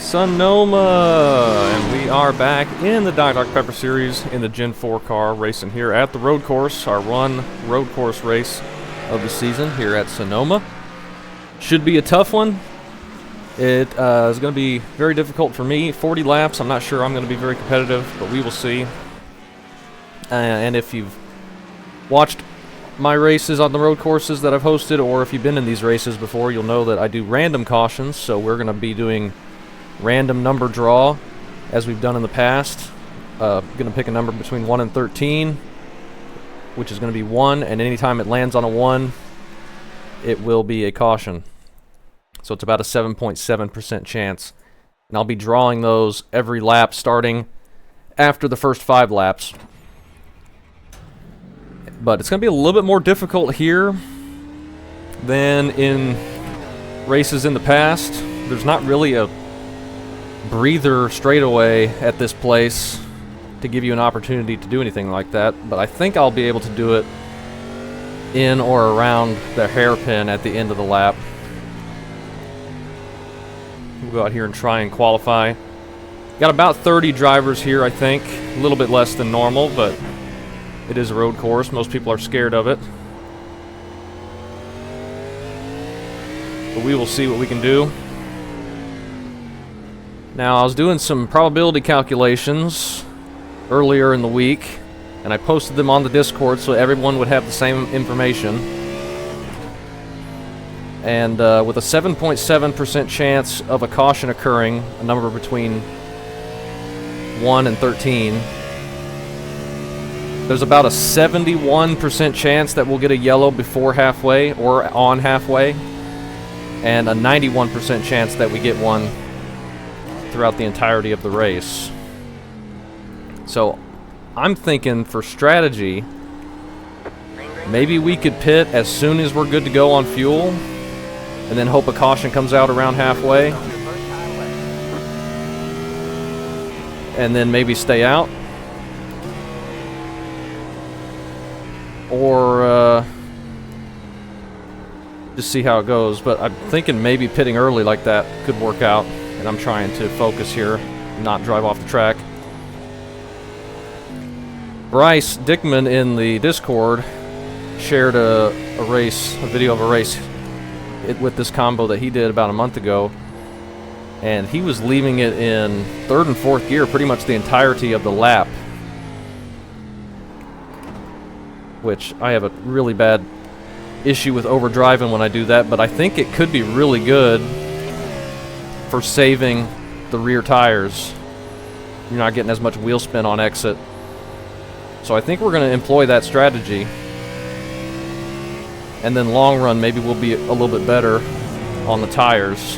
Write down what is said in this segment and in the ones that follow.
Sonoma, and we are back in the Dr. Pepper series in the Gen 4 car, racing here at the road course, our one road course race of the season here at Sonoma. Should be a tough one. It is going to be very difficult for me. 40 laps, I'm not sure I'm going to be very competitive, but we will see. And if you've watched my races on the road courses that I've hosted, or if you've been in these races before, you'll know that I do random cautions, so we're going to be doing random number draw as we've done in the past. Going to pick a number between 1 and 13, which is going to be 1, and anytime it lands on a 1, it will be a caution. So it's about a 7.7% chance. And I'll be drawing those every lap starting after the first 5 laps. But it's going to be a little bit more difficult here than in races in the past. There's not really a breather straightaway at this place to give you an opportunity to do anything like that, but I think I'll be able to do it in or around the hairpin at the end of the lap. We'll go out here and try and qualify. Got about 30 drivers here, I think. A little bit less than normal, but it is a road course. Most people are scared of it. But we will see what we can do. Now, I was doing some probability calculations earlier in the week, and I posted them on the Discord so everyone would have the same information. And with a 7.7% chance of a caution occurring, a number between 1 and 13, there's about a 71% chance that we'll get a yellow before halfway or on halfway, and a 91% chance that we get one throughout the entirety of the race. So I'm thinking for strategy, maybe we could pit as soon as we're good to go on fuel, and then hope a caution comes out around halfway, and then maybe stay out. Or just see how it goes. But I'm thinking maybe pitting early like that could work out, and I'm trying to focus here, not drive off the track. Bryce Dickman in the Discord shared a video of a race with this combo that he did about a month ago, and he was leaving it in 3rd and 4th gear pretty much the entirety of the lap, which I have a really bad issue with overdriving when I do that, but I think it could be really good for saving the rear tires. You're not getting as much wheel spin on exit. So I think we're going to employ that strategy. And then long run, maybe we'll be a little bit better on the tires.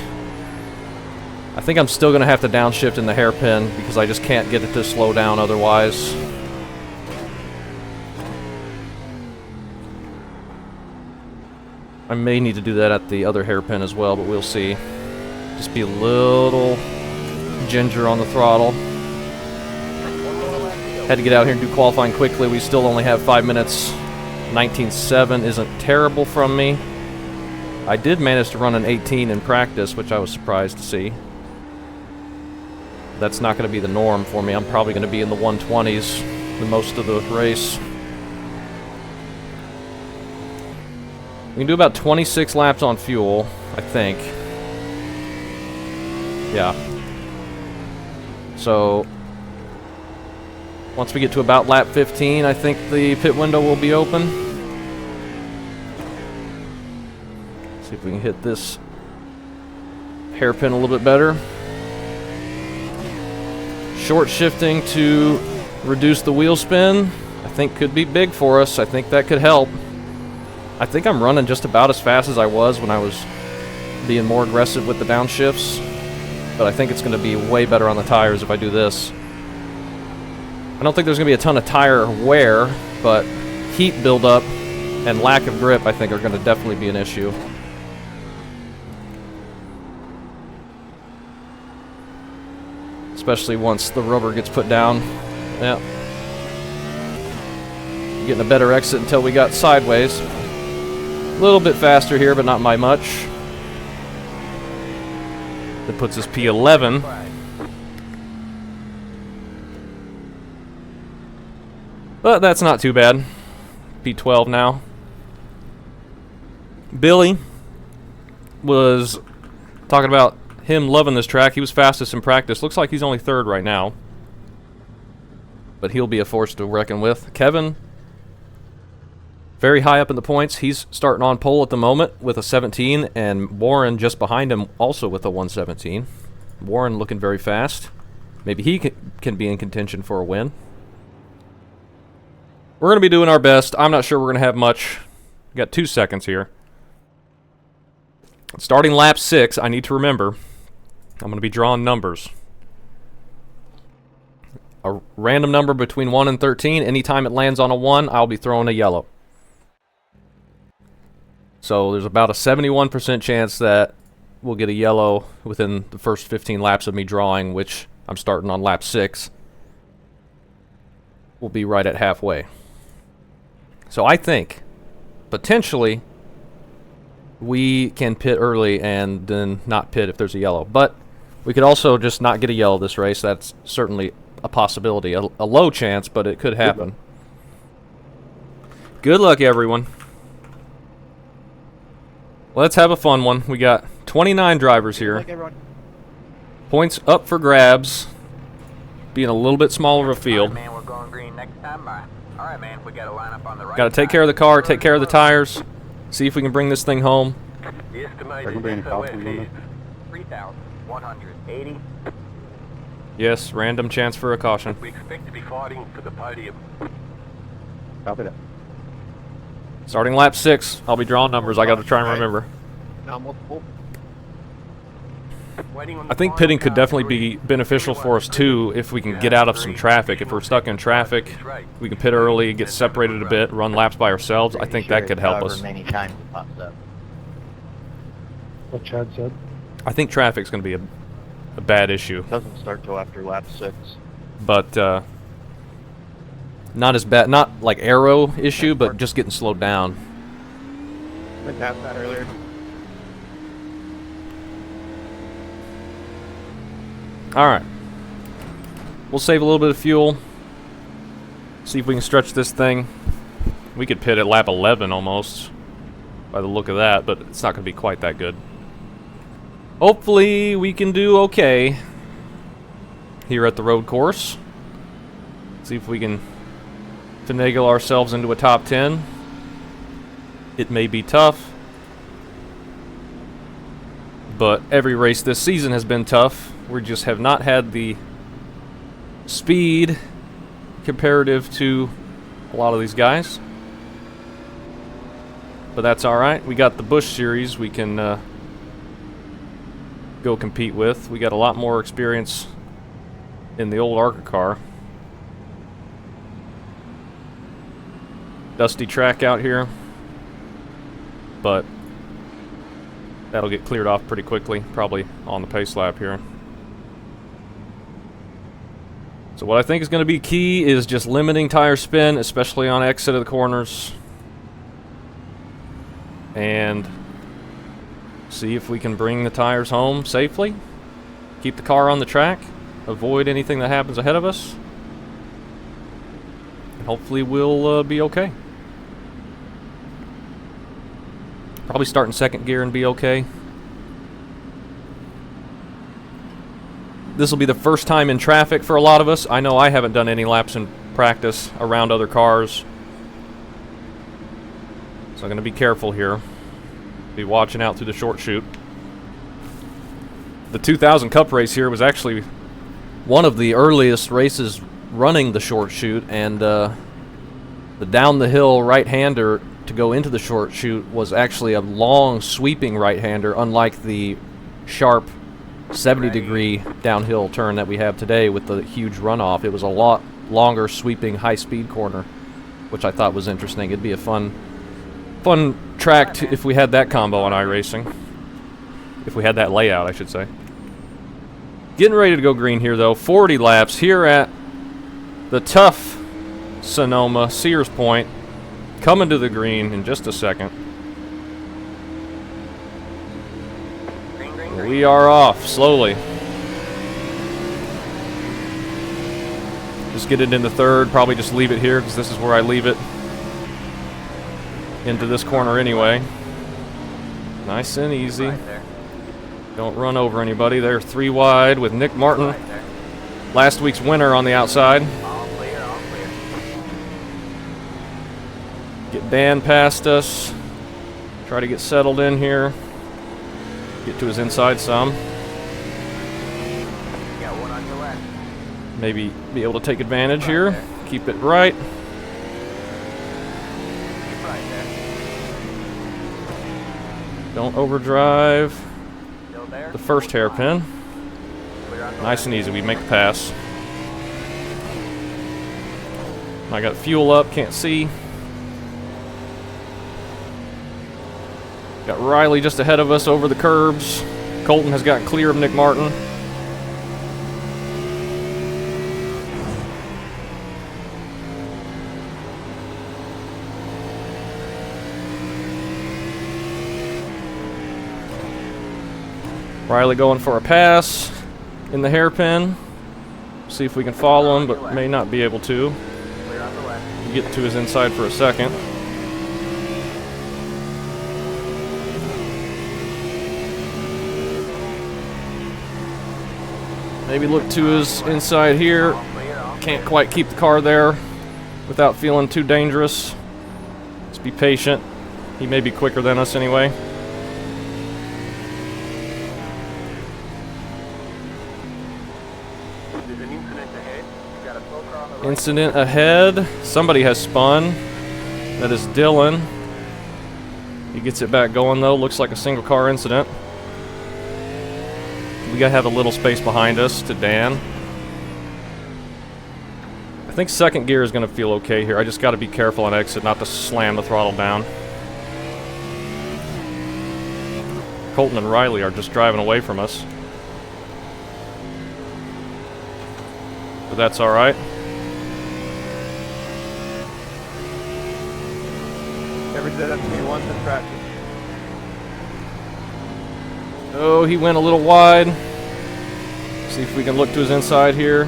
I think I'm still going to have to downshift in the hairpin because I just can't get it to slow down otherwise. I may need to do that at the other hairpin as well, but we'll see. Just be a little ginger on the throttle. Had to get out here and do qualifying quickly. We still only have 5 minutes. 19.7 isn't terrible from me. I did manage to run an 18 in practice, which I was surprised to see. That's not going to be the norm for me. I'm probably going to be in the 120s the most of the race. We can do about 26 laps on fuel, I think. Yeah. So once we get to about lap 15, I think the pit window will be open. See if we can hit this hairpin a little bit better. Short shifting to reduce the wheel spin, I think could be big for us. I think that could help. I think I'm running just about as fast as I was when I was being more aggressive with the downshifts, but I think it's going to be way better on the tires if I do this. I don't think there's going to be a ton of tire wear, but heat buildup and lack of grip I think are going to definitely be an issue. Especially once the rubber gets put down. Yeah. Getting a better exit until we got sideways. A little bit faster here, but not by much. That puts us P11. But that's not too bad. P12 now. Billy was talking about him loving this track. He was fastest in practice. Looks like he's only 3rd right now. But he'll be a force to reckon with. Kevin, very high up in the points. He's starting on pole at the moment with a 17, and Warren just behind him also with a 117. Warren looking very fast. Maybe he can be in contention for a win. We're going to be doing our best. I'm not sure we're going to have much. We got 2 seconds here. Starting lap 6, I need to remember, I'm going to be drawing numbers. A random number between 1 and 13. Anytime it lands on a 1, I'll be throwing a yellow. So there's about a 71% chance that we'll get a yellow within the first 15 laps of me drawing, which I'm starting on lap 6. We'll be right at halfway. So I think, potentially, we can pit early and then not pit if there's a yellow. But we could also just not get a yellow this race. That's certainly a possibility. A low chance, but it could happen. Good luck, everyone. Let's have a fun one. We got 29 drivers here. Good luck, everyone. Points up for grabs. Being a little bit smaller of a field. All right, man, we're going green next time. All right, man, we got to line up on the right. Got to take care of the car, take care of the tires, see if we can bring this thing home. The estimated SOS is 3,180. Yes, random chance for a caution. We expect to be fighting for the podium. Copy that. Starting lap 6, I'll be drawing numbers. I got to try and remember. Now multiple. I think pitting could definitely be beneficial for us too if we can get out of some traffic. If we're stuck in traffic, we can pit early, get separated a bit, run laps by ourselves. I think that could help us. Many times it pops up. What Chad said. I think traffic's going to be a bad issue. It doesn't start till after lap 6. But not as bad, not like arrow issue, but just getting slowed down. Went past that earlier. Alright. We'll save a little bit of fuel. See if we can stretch this thing. We could pit at lap 11 almost, by the look of that, but it's not going to be quite that good. Hopefully we can do okay here at the road course. See if we can finagle ourselves into a top 10. It may be tough, but every race this season has been tough. We just have not had the speed comparative to a lot of these guys. But that's alright. We got the Busch Series we can go compete with. We got a lot more experience in the old ARCA car. Dusty track out here, but that'll get cleared off pretty quickly, probably on the pace lap here. So what I think is going to be key is just limiting tire spin, especially on exit of the corners, and see if we can bring the tires home safely, keep the car on the track, avoid anything that happens ahead of us, and hopefully we'll be okay. Probably start in second gear and be okay. This will be the first time in traffic for a lot of us. I know I haven't done any laps in practice around other cars, so I'm going to be careful here. Be watching out through the short chute. The 2000 Cup race here was actually one of the earliest races running the short chute, and the down the hill right-hander to go into the short chute was actually a long sweeping right-hander, unlike the sharp 70-degree downhill turn that we have today with the huge runoff. It was a lot longer sweeping high-speed corner, which I thought was interesting. It'd be a fun track if we had that combo on iRacing. If we had that layout, I should say. Getting ready to go green here, though. 40 laps here at the tough Sonoma, Sears Point. Coming to the green in just a second. Green, green, green. We are off, slowly. Just get it into third, probably just leave it here, because this is where I leave it. Into this corner anyway. Nice and easy. Right there. Don't run over anybody. They're 3 wide with Nick Martin. Right there. Last week's winner on the outside. All clear, all clear. Get Dan past us. Try to get settled in here. Get to his inside some. You got one on your left. Maybe be able to take advantage here. Keep it right. Keep right there. Don't overdrive Still there. the first hairpin. Clear on the Nice left. and easy. We make the pass. I got fuel up. Can't see. Got Riley just ahead of us over the curbs. Colton has gotten clear of Nick Martin. Riley going for a pass in the hairpin. See if we can follow him, but may not be able to. Clear on the left. Get to his inside for a second. Maybe look to his inside here. All clear, all Can't quite keep the car there without feeling too dangerous. Just be patient. He may be quicker than us anyway. There's an incident ahead. You got a slow car on the right. Incident ahead. Somebody has spun. That is Dylan. He gets it back going though. Looks like a single car incident. We gotta have a little space behind us to Dan. I think second gear is gonna feel okay here. I just gotta be careful on exit not to slam the throttle down. Colton and Riley are just driving away from us. But that's alright. Never did that to me once in practice. Oh, he went a little wide. See if we can look to his inside here.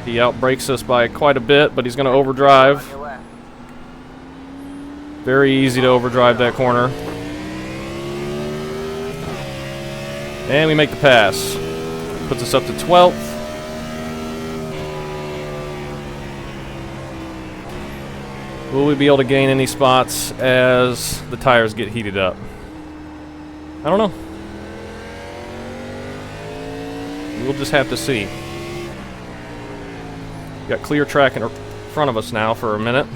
He outbrakes us by quite a bit, but he's going to On overdrive. your left. Very easy to overdrive that corner. And we make the pass. Puts us up to 12th. Will we be able to gain any spots as the tires get heated up? I don't know. We'll just have to see. Got clear track in front of us now for a minute.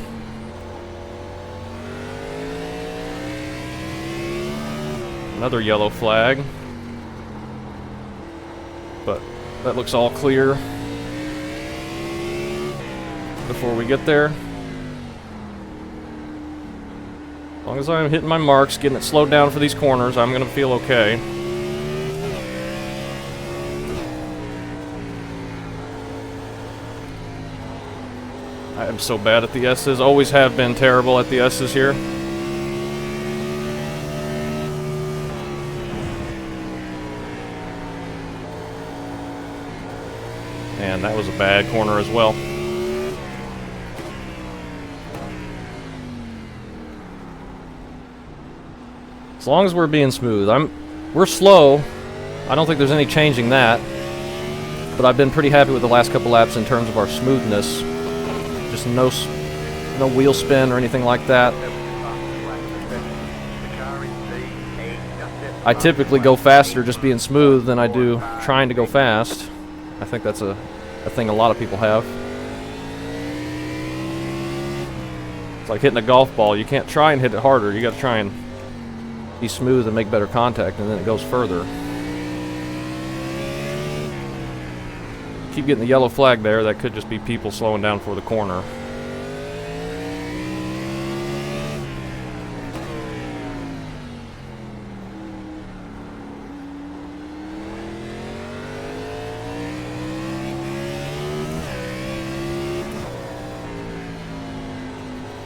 Another yellow flag. But that looks all clear before we get there. As long as I'm hitting my marks, getting it slowed down for these corners, I'm going to feel okay. I am so bad at the S's. Always have been terrible at the S's here. And that was a bad corner as well. As long as we're being smooth. We're slow. I don't think there's any changing that. But I've been pretty happy with the last couple laps in terms of our smoothness. Just no wheel spin or anything like that. I typically go faster just being smooth than I do trying to go fast. I think that's a thing a lot of people have. It's like hitting a golf ball. You can't try and hit it harder. You got to try and be smooth and make better contact, and then it goes further. Keep getting the yellow flag there. That could just be people slowing down for the corner.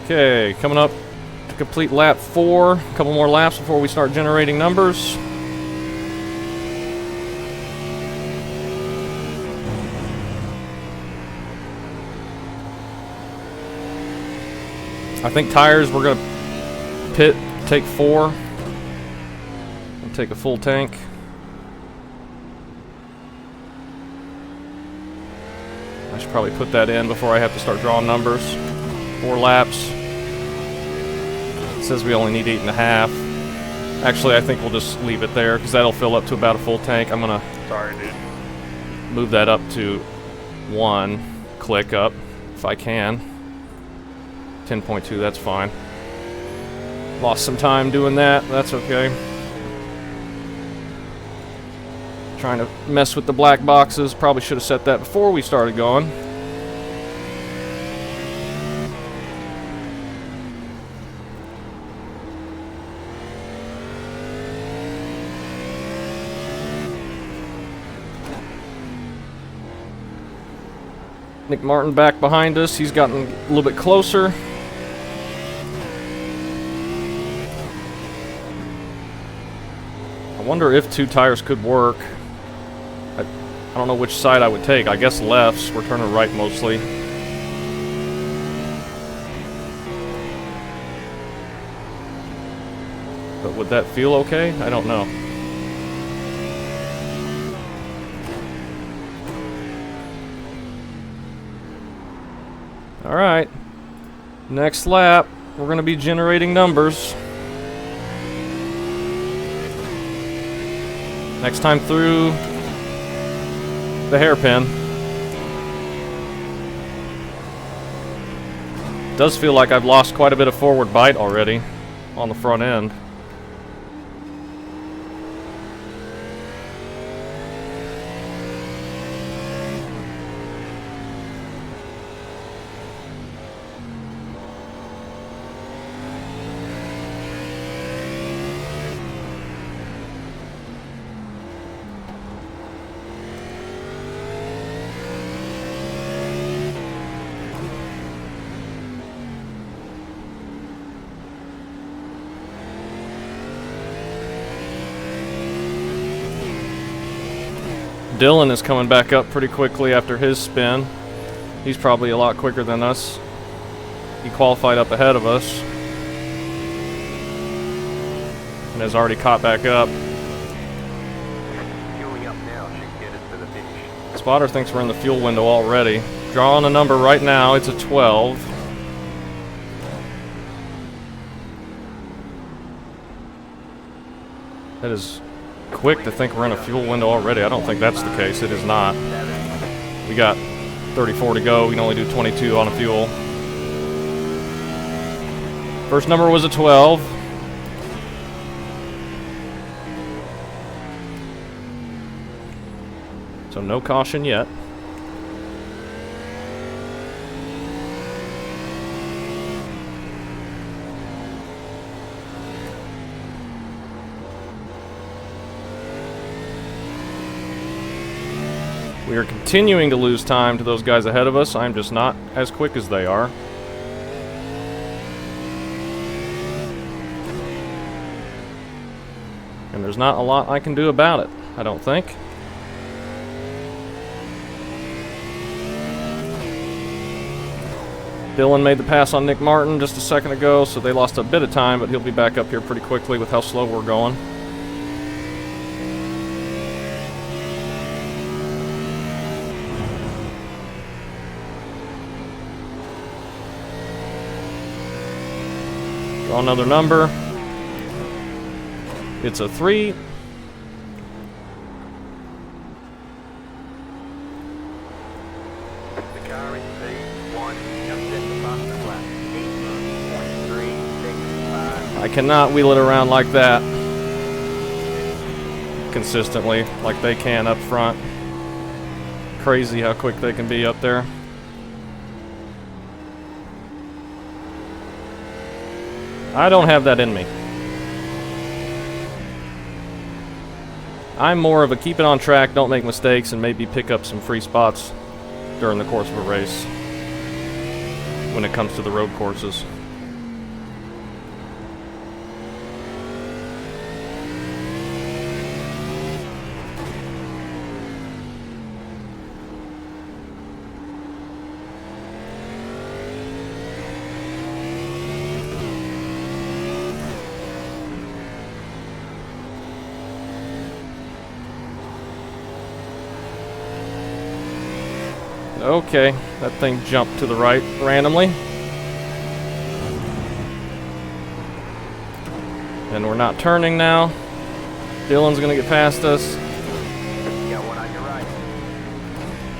Okay, coming up to complete lap 4. A couple more laps before we start generating numbers. I think tires, we're gonna take 4, and take a full tank. I should probably put that in before I have to start drawing numbers. 4 laps. It says we only need 8.5. Actually, I think we'll just leave it there because that'll fill up to about a full tank. I'm gonna move that up to 1 click up if I can. 10.2, that's fine. Lost some time doing that. That's okay. Trying to mess with the black boxes. Probably should have set that before we started going. Nick Martin back behind us. He's gotten a little bit closer. I wonder if 2 tires could work. I don't know which side I would take. I guess lefts. We're turning right mostly. But would that feel okay? I don't know. Alright, next lap, we're going to be generating numbers. Next time through the hairpin. Does feel like I've lost quite a bit of forward bite already on the front end. Dylan is coming back up pretty quickly after his spin. He's probably a lot quicker than us. He qualified up ahead of us and has already caught back up. Fueling up now should get us to the finish. Spotter thinks we're in the fuel window already. Drawing a number right now, it's a 12. That is quick to think we're in a fuel window already. I don't think that's the case. It is not. We got 34 to go. We can only do 22 on a fuel. First number was a 12. So no caution yet. We are continuing to lose time to those guys ahead of us. I'm just not as quick as they are. And there's not a lot I can do about it, I don't think. Dylan made the pass on Nick Martin just a second ago, so they lost a bit of time, but he'll be back up here pretty quickly with how slow we're going. Draw another number. It's a 3. The car is P1, just at the fastest lap. 18.365. I cannot wheel it around like that consistently, like they can up front. Crazy how quick they can be up there. I don't have that in me. I'm more of a keep it on track, don't make mistakes, and maybe pick up some free spots during the course of a race when it comes to the road courses. Okay, that thing jumped to the right randomly. And we're not turning now. Dylan's gonna get past us. You got one on your right.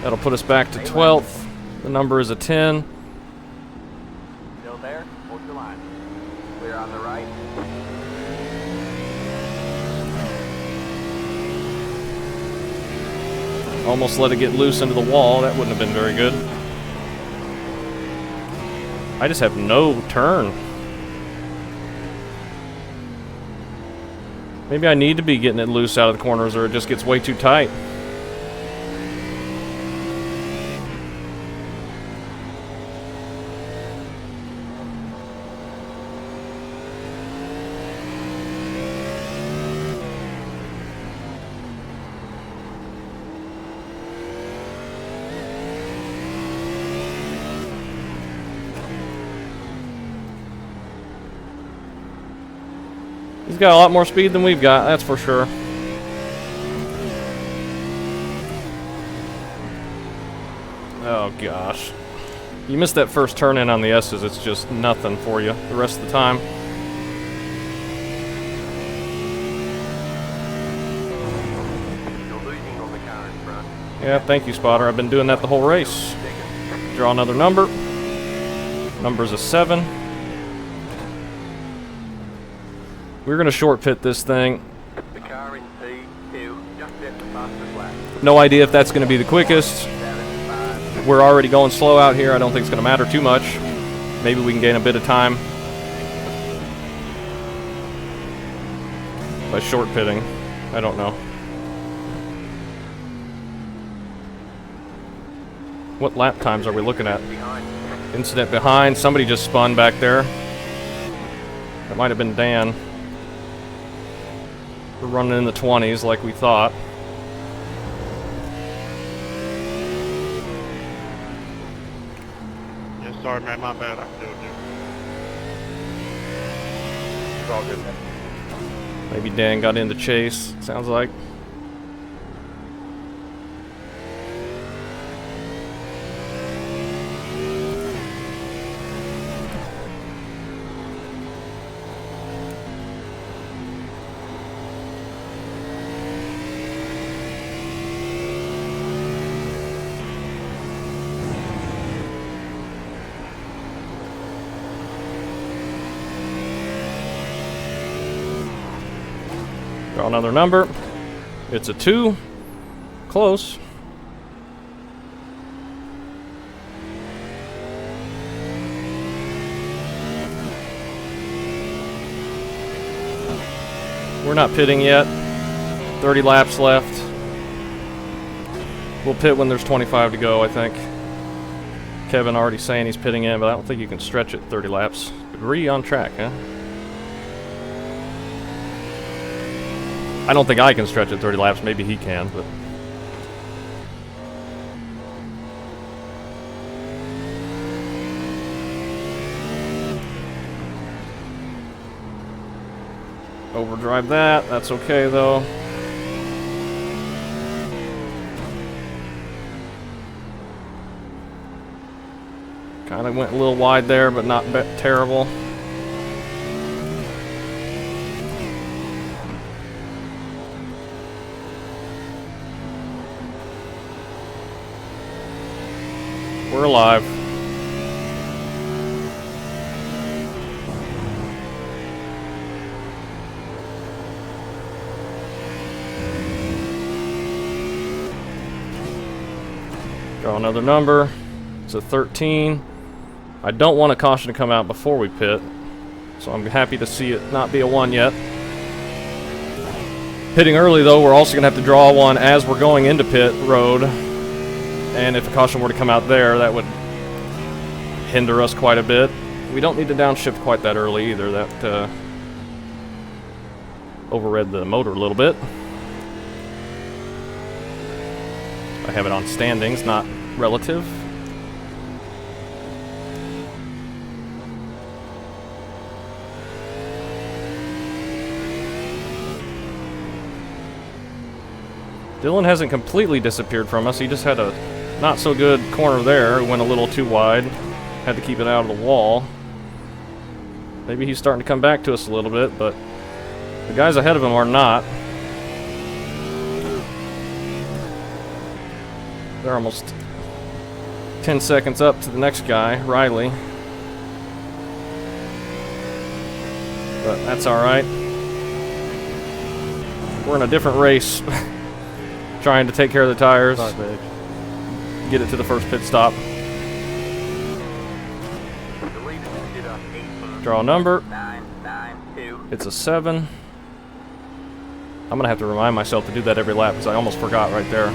That'll put us back to 12th. The number is a 10. Still there? Hold your line. Clear on the right. Almost let it get loose into the wall. That wouldn't have been very good. I just have no turn. Maybe I need to be getting it loose out of the corners or it just gets way too tight. He's got a lot more speed than we've got, that's for sure. Oh gosh. You missed that first turn in on the S's, it's just nothing for you the rest of the time. You're losing on the car in front. Yeah, thank you, spotter. I've been doing that the whole race. Draw another number. Number's a 7. We're gonna short pit this thing. The car in P2 just hit the fastest lap. No idea if that's gonna be the quickest. 7-5. We're already going slow out here. I don't think it's gonna matter too much. Maybe we can gain a bit of time by short pitting. I don't know. What lap times are we looking at? Behind. Incident behind. Somebody just spun back there. That might have been Dan. We're running in the 20s like we thought. Yeah, sorry, man. My bad. I can do it. It's all good, man. Maybe Dan got in the chase, sounds like. Draw another number. It's a 2. Close. We're not pitting yet. 30 laps left. We'll pit when there's 25 to go, I think. Kevin already saying he's pitting in, but I don't think you can stretch it 30 laps. Agree on track, huh? I don't think I can stretch it 30 laps. Maybe he can, but... Overdrive that. That's okay, though. Kind of went a little wide there, but not terrible. We're alive. Draw another number. It's a 13. I don't want a caution to come out before we pit, so I'm happy to see it not be a 1 yet. Pitting early, though, we're also going to have to draw one as we're going into pit road. And if a caution were to come out there, that would hinder us quite a bit. We don't need to downshift quite that early either. That overread the motor a little bit. I have it on standings, not relative. Dylan hasn't completely disappeared from us. He just had a not so good corner there. Went a little too wide. Had to keep it out of the wall. Maybe he's starting to come back to us a little bit, but the guys ahead of him are not. They're almost 10 seconds up to the next guy, Riley. But that's alright. We're in a different race. Trying to take care of the tires. Get it to the first pit stop. Draw a number. 992. It's a 7. I'm going to have to remind myself to do that every lap because I almost forgot right there.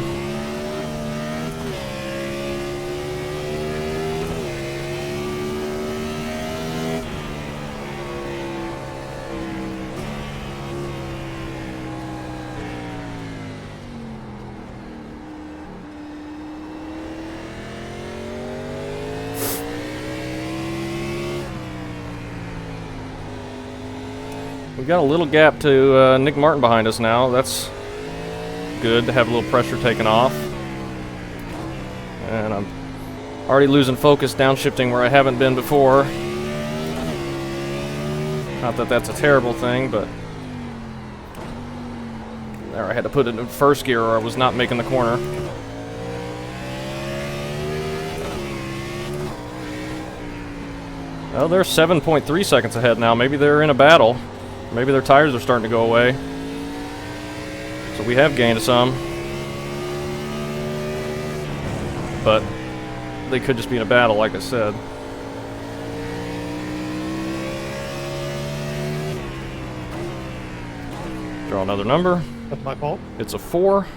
We've got a little gap to Nick Martin behind us now. That's good to have a little pressure taken off. And I'm already losing focus, downshifting where I haven't been before. Not that that's a terrible thing, but there, I had to put it in first gear or I was not making the corner. Well, they're 7.3 seconds ahead now. Maybe they're in a battle. Maybe their tires are starting to go away. So we have gained some. But they could just be in a battle, like I said. Draw another number. That's my fault. It's a 4.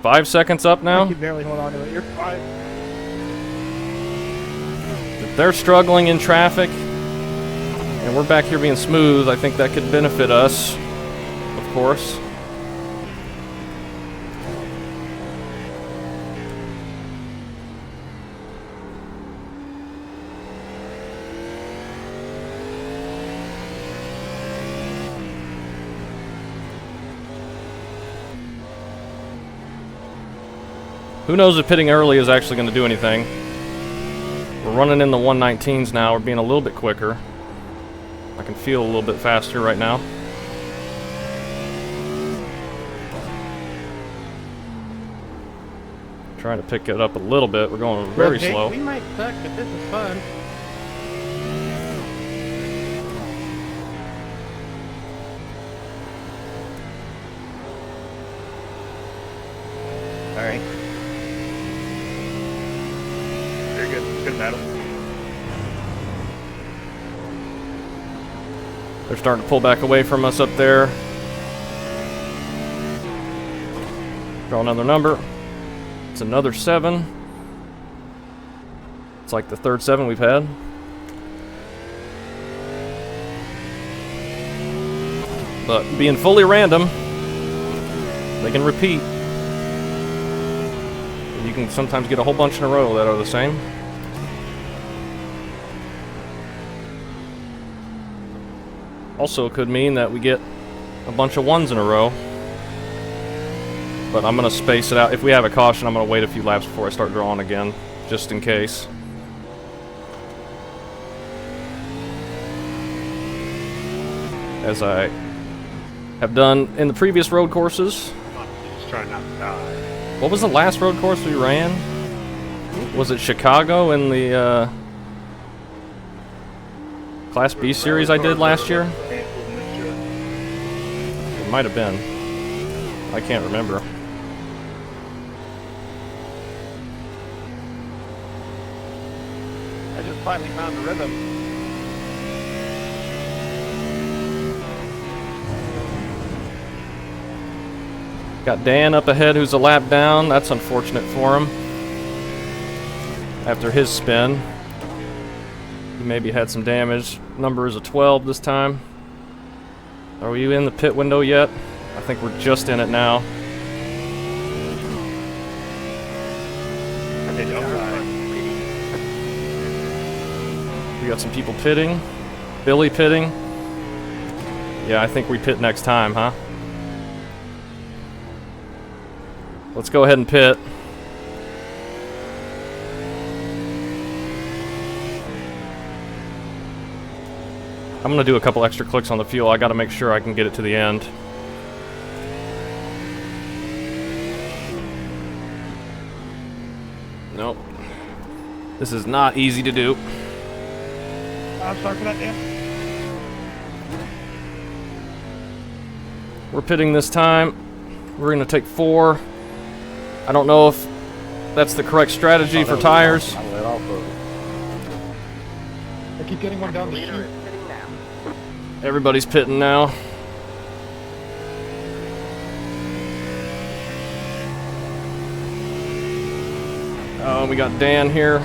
5 seconds up I now. can barely hold on to it. You're fine. If they're struggling in traffic, and we're back here being smooth, I think that could benefit us, of course. Who knows if pitting early is actually going to do anything. We're running in the 119s now. We're being a little bit quicker. I can feel a little bit faster right now. Trying to pick it up a little bit. We're going very Jake, slow. We might suck, but this is fun. All right. Very good. Good battle. They're starting to pull back away from us up there. Draw another number. It's another 7. It's like the third 7 we've had. But being fully random, they can repeat. You can sometimes get a whole bunch in a row that are the same. Also could mean that we get a bunch of 1s in a row. But I'm going to space it out. If we have a caution, I'm going to wait a few laps before I start drawing again, just in case. As I have done in the previous road courses. Just trying not to die. What was the last road course we ran? Was it Chicago in the Class B series I did last year? It might have been. I can't remember. I just finally found the rhythm. Got Dan up ahead who's a lap down. That's unfortunate for him. After his spin. He maybe had some damage. Number is a 12 this time. Are we in the pit window yet? I think we're just in it now. We got some people pitting. Billy pitting. Yeah, I think we pit next time, huh? Let's go ahead and pit. I'm gonna do a couple extra clicks on the fuel. I gotta make sure I can get it to the end. Nope. This is not easy to do. I'm sorry for that, Dan. We're pitting this time. We're gonna take 4. I don't know if that's the correct strategy for tires. I let off of it. I keep getting one down the Leader chute. is sitting now. Everybody's pitting now. Oh, we got Dan here.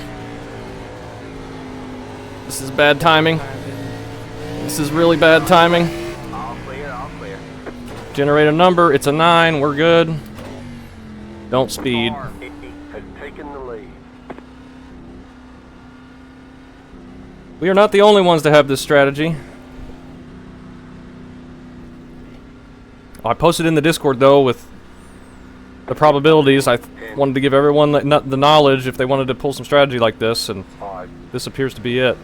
This is bad timing. This is really bad timing. All clear, all clear. Generate a number. It's a 9. We're good. Don't speed. Has taken the lead. We are not the only ones to have this strategy. I posted in the Discord though with the probabilities. I wanted to give everyone the knowledge if they wanted to pull some strategy like this, and 5, this appears to be it.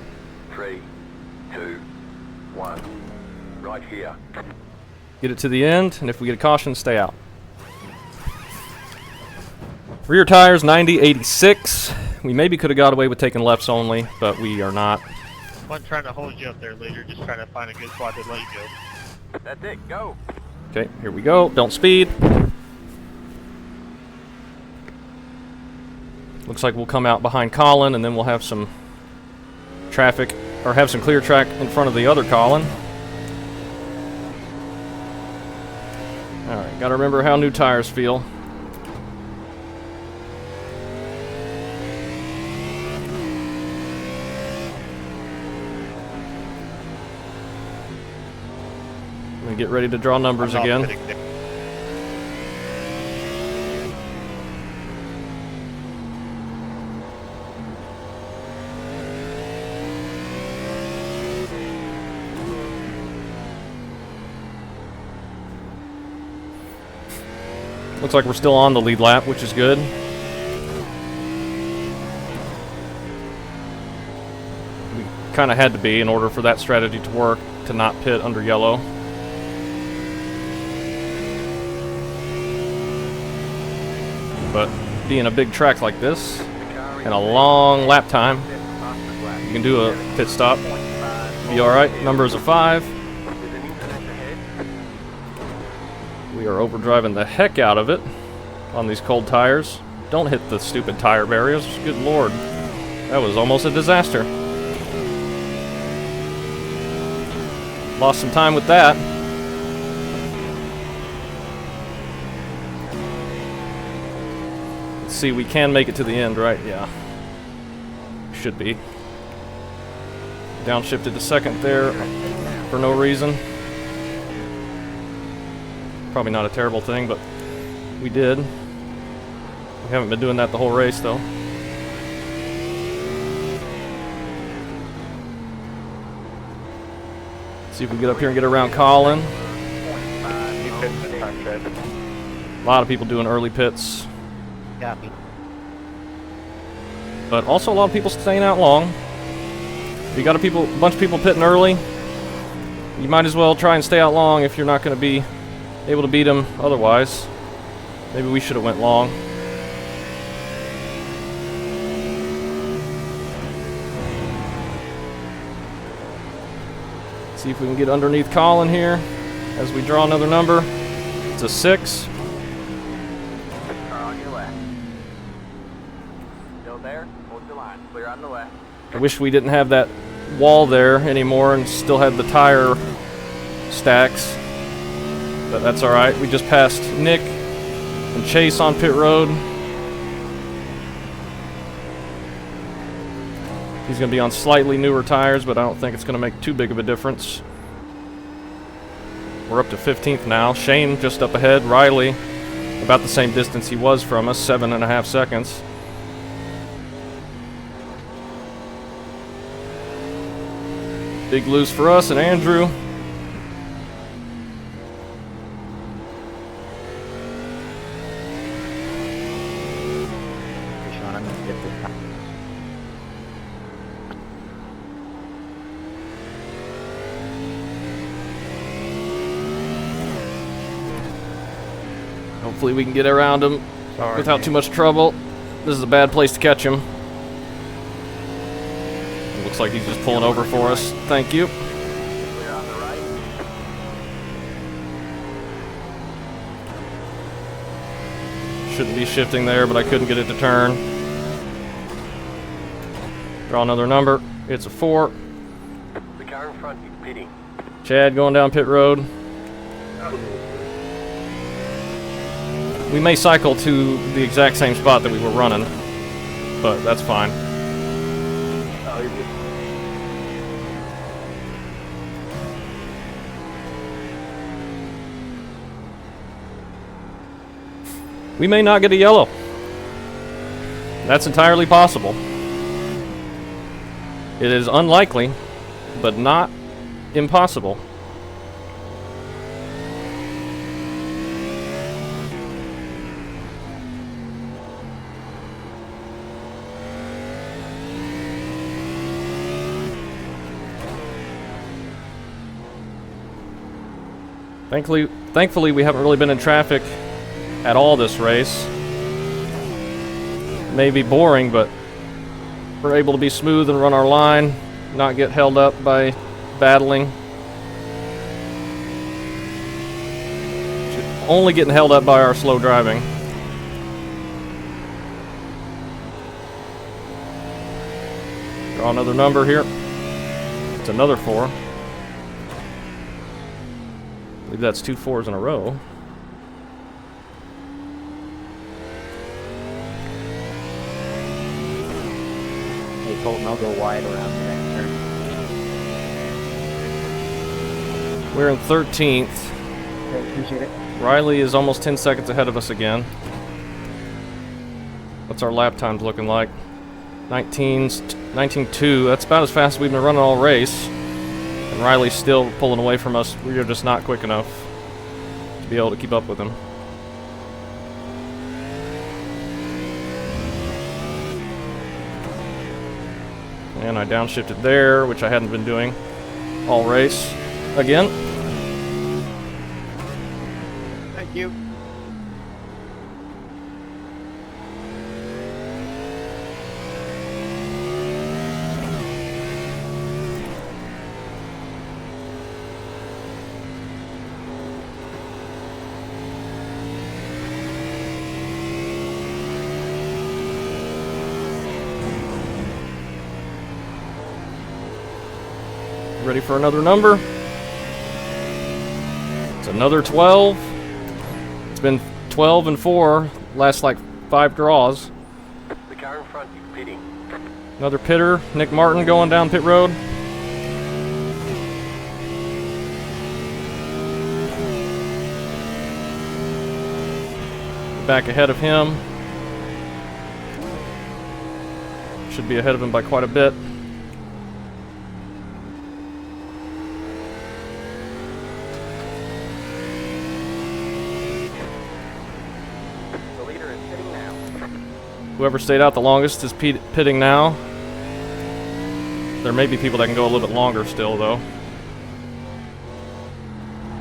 3, 2, 1. Right here. Get it to the end, and if we get a caution, stay out. Rear tires 90, 86. We maybe could have got away with taking lefts only, but we are not. One trying to hold you up there, leader. Just trying to find a good spot to let you go. That's it, go. Okay, here we go. Don't speed. Looks like we'll come out behind Colin, and then we'll have some traffic, or have some clear track in front of the other Colin. Alright, gotta remember how new tires feel. I'm gonna get ready to draw numbers I'm not again. pitting there. Looks like we're still on the lead lap, which is good. We kind of had to be in order for that strategy to work, to not pit under yellow. But being a big track like this, and a long lap time, you can do a pit stop. Be alright. Numbers are 5. We are overdriving the heck out of it on these cold tires. Don't hit the stupid tire barriers. Good lord. That was almost a disaster. Lost some time with that. Let's see, we can make it to the end, right? Yeah. Should be. Downshifted to second there for no reason. Probably not a terrible thing, but we did. We haven't been doing that the whole race, though. See if we can get up here and get around Colin. A lot of people doing early pits, Copy. but also a lot of people staying out long. If you got a bunch of people pitting early, you might as well try and stay out long if you're not going to be able to beat them otherwise. Maybe we should have went long. See if we can get underneath Colin here as we draw another number. It's a 6. Car on your left. Still there? Hold your line. Clear on the left. I wish we didn't have that wall there anymore and still had the tire stacks. But that's alright. We just passed Nick and Chase on pit road. He's going to be on slightly newer tires, but I don't think it's going to make too big of a difference. We're up to 15th now. Shane just up ahead. Riley about the same distance he was from us, 7.5 seconds. Big lose for us and Andrew. Sean, I'm gonna get this. Hopefully we can get around him Sorry, without man. too much trouble. This is a bad place to catch him. It looks like he's just pulling over for us. Thank you. Clear on the right. Shouldn't be shifting there, but I couldn't get it to turn. Draw another number. It's a 4. The car in front is pitting. Chad going down pit road. We may cycle to the exact same spot that we were running, but that's fine. Oh, you're good. We may not get a yellow. That's entirely possible. It is unlikely, but not impossible. Thankfully, we haven't really been in traffic at all this race. It may be boring, but we're able to be smooth and run our line, not get held up by battling. Only getting held up by our slow driving. Draw another number here. It's another 4. I believe that's 2 4s in a row. Hey Colton, I'll go wide around the next turn. We're in 13th. Okay, appreciate it. Riley is almost 10 seconds ahead of us again. What's our lap times looking like? 19.2. That's about as fast as we've been running all race. And Riley's still pulling away from us. We're just not quick enough to be able to keep up with him. And I downshifted there, which I hadn't been doing all race. Again. Thank you. Ready for another number? It's another 12. It's been 12 and 4, last like 5 draws. The car in front is pitting. Another pitter, Nick Martin going down pit road. Back ahead of him. Should be ahead of him by quite a bit. The leader is pitting now. Whoever stayed out the longest is pitting now. There may be people that can go a little bit longer still, though.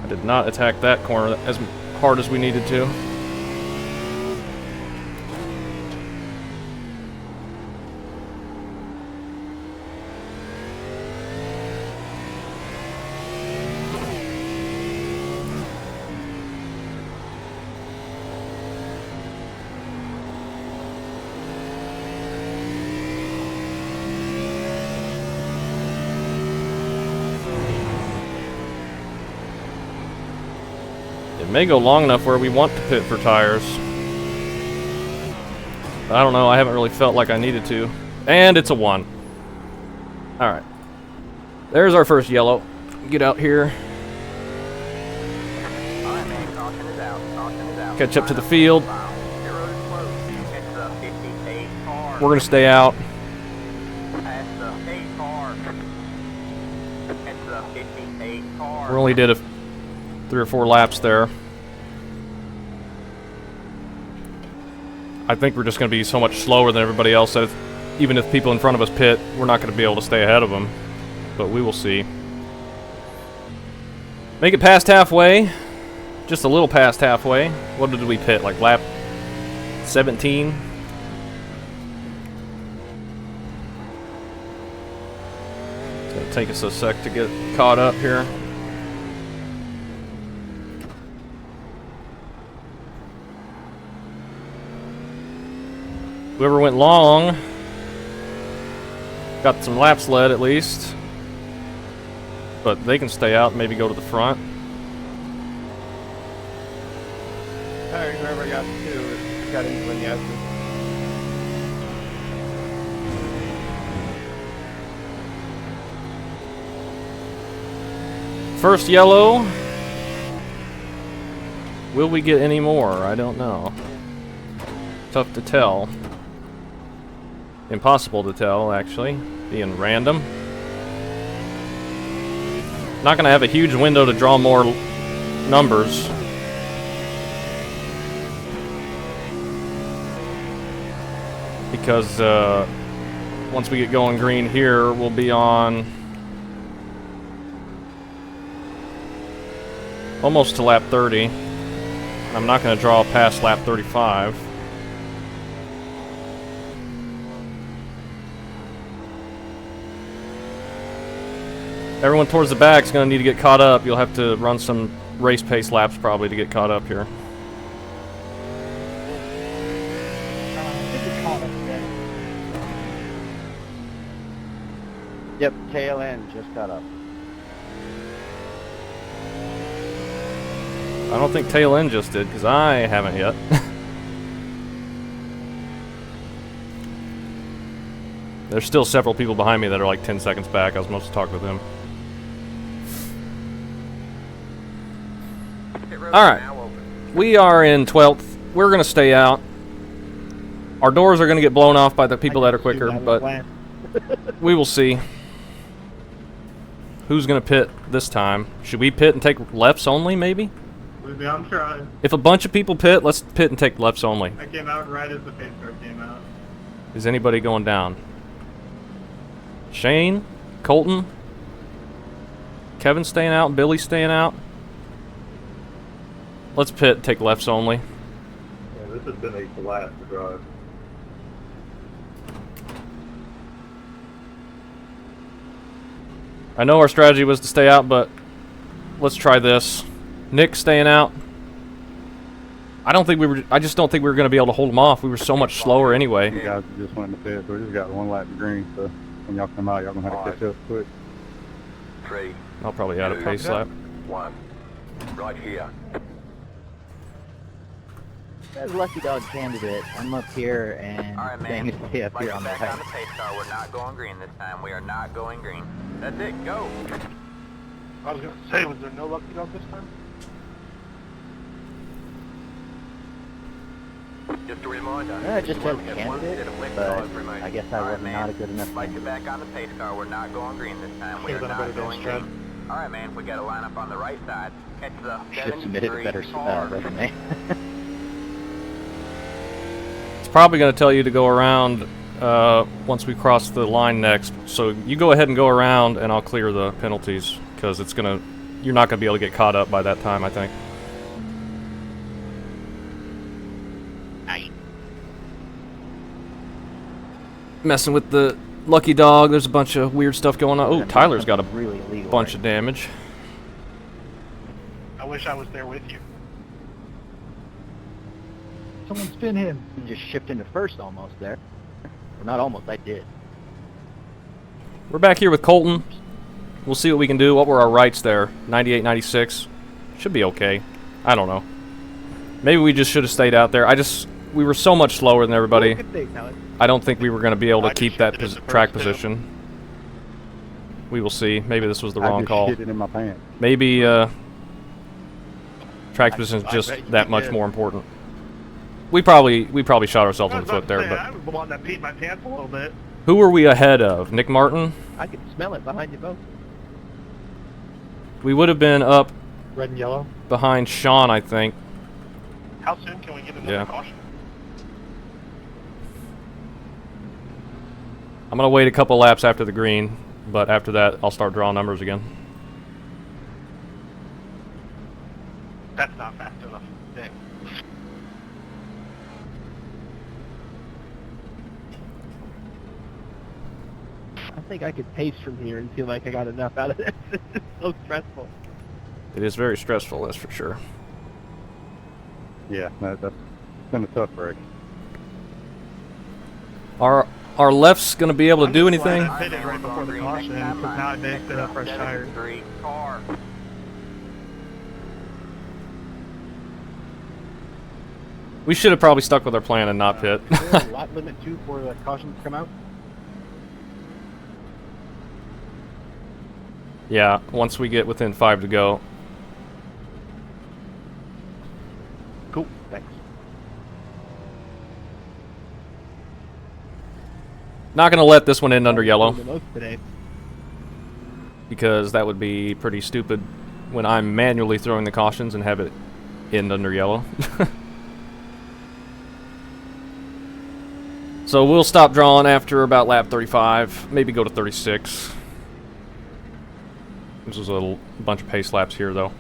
I did not attack that corner as hard as we needed to. It may go long enough where we want to pit for tires. But I don't know, I haven't really felt like I needed to. And it's a 1. Alright. There's our first yellow. Get out here. Alright, man, caution is out. Caution is out. Catch up to the field. Your road is closed. It's the 58 car. We're gonna stay out. That's the 8 car. It's the 58 car. We only did 3 or 4 laps there. I think we're just going to be so much slower than everybody else that even if people in front of us pit, we're not going to be able to stay ahead of them. But we will see. Make it past halfway. just a little past halfway. What did we pit? Like lap 17? It's gonna take us a sec to get caught up here. Whoever went long got some laps led at least, but they can stay out and maybe go to the front. Alright, whoever got two got into when you have to. First yellow. Will we get any more? I don't know. Tough to tell. Impossible to tell, actually, being random. Not going to have a huge window to draw more numbers. Because once we get going green here, we'll be on almost to lap 30. I'm not going to draw past lap 35. Everyone towards the back is going to need to get caught up. You'll have to run some race pace laps probably to get caught up here. Yep, tail end just got up. I don't think tail end just did, because I haven't yet. There's still several people behind me that are like 10 seconds back. I was supposed to talk with them. Alright, we are in 12th. We're going to stay out. Our doors are going to get blown off by the people that are quicker, but we will see. Who's going to pit this time? Should we pit and take lefts only, maybe? I'm trying. If a bunch of people pit, let's pit and take lefts only. I came out right as the pace car came out. Is anybody going down? Shane? Colton? Kevin staying out? Billy staying out? Let's pit, take lefts only. Yeah, this has been a blast to drive. I know our strategy was to stay out, but let's try this. Nick staying out. I just don't think we were going to be able to hold them off. We were so much slower anyway. You guys just went to pit, so we just got one lap of green, so when y'all come out, y'all gonna have to catch up quick. 3, I'll probably add a pace lap. 1. Right here. As lucky dog candidate, I'm up here and All right, staying man. to stay up Like here on the back on right. the pace car. We're not going green this time. We are not going green. That's it. Go. I was going to say, was there no lucky dog this time? Just a reminder. It just says we have one candidate, set of lift but cars remaining. I guess I All right, was man. not a good enough Like candidate. back on the pace car. We're not going green this time. We are Should've done a not better going dance green. All right, man. We got to line up on the right side. Catch the Should have submitted a 73 better car. resume. It's probably going to tell you to go around once we cross the line next. So you go ahead and go around, and I'll clear the penalties because you're not going to be able to get caught up by that time, I think. Messing with the lucky dog. There's a bunch of weird stuff going on. Oh, Tyler's got a really illegal bunch of damage. I wish I was there with you. Someone spin him. He just shipped into first almost there. Or not almost, I did. We're back here with Colton. We'll see what we can do. What were our rights there? 98, 96. Should be okay. I don't know. Maybe we just should have stayed out there. We were so much slower than everybody. I don't think we were going to be able to keep that track position. We will see. Maybe this was the wrong call. I just shit it in my pants. Maybe track position is just that much more important. We probably shot ourselves in the foot there. I But was the one that peed my pants a little bit. who were we ahead of? Nick Martin? I can smell it behind you both. We would have been up Red and yellow. behind Sean, I think. How soon can we get another Yeah. caution? I'm going to wait a couple laps after the green, but after that, I'll start drawing numbers again. That's not fast enough. Dang. I think I could pace from here and feel like I got enough out of this. It's so stressful. It is very stressful, that's for sure. Yeah, that's been a tough break. Are left's going to be able to do anything? I hit it right before the caution because now I may fit up fresh tires. Car. We should have probably stuck with our plan and not pit. Is there a lap limit too for the cautions to come out? Yeah, once we get within 5 to go. Cool, thanks. Not going to let this one end under yellow, The most today. because that would be pretty stupid when I'm manually throwing the cautions and have it end under yellow. So we'll stop drawing after about lap 35, maybe go to 36. This was a bunch of pace laps here, though.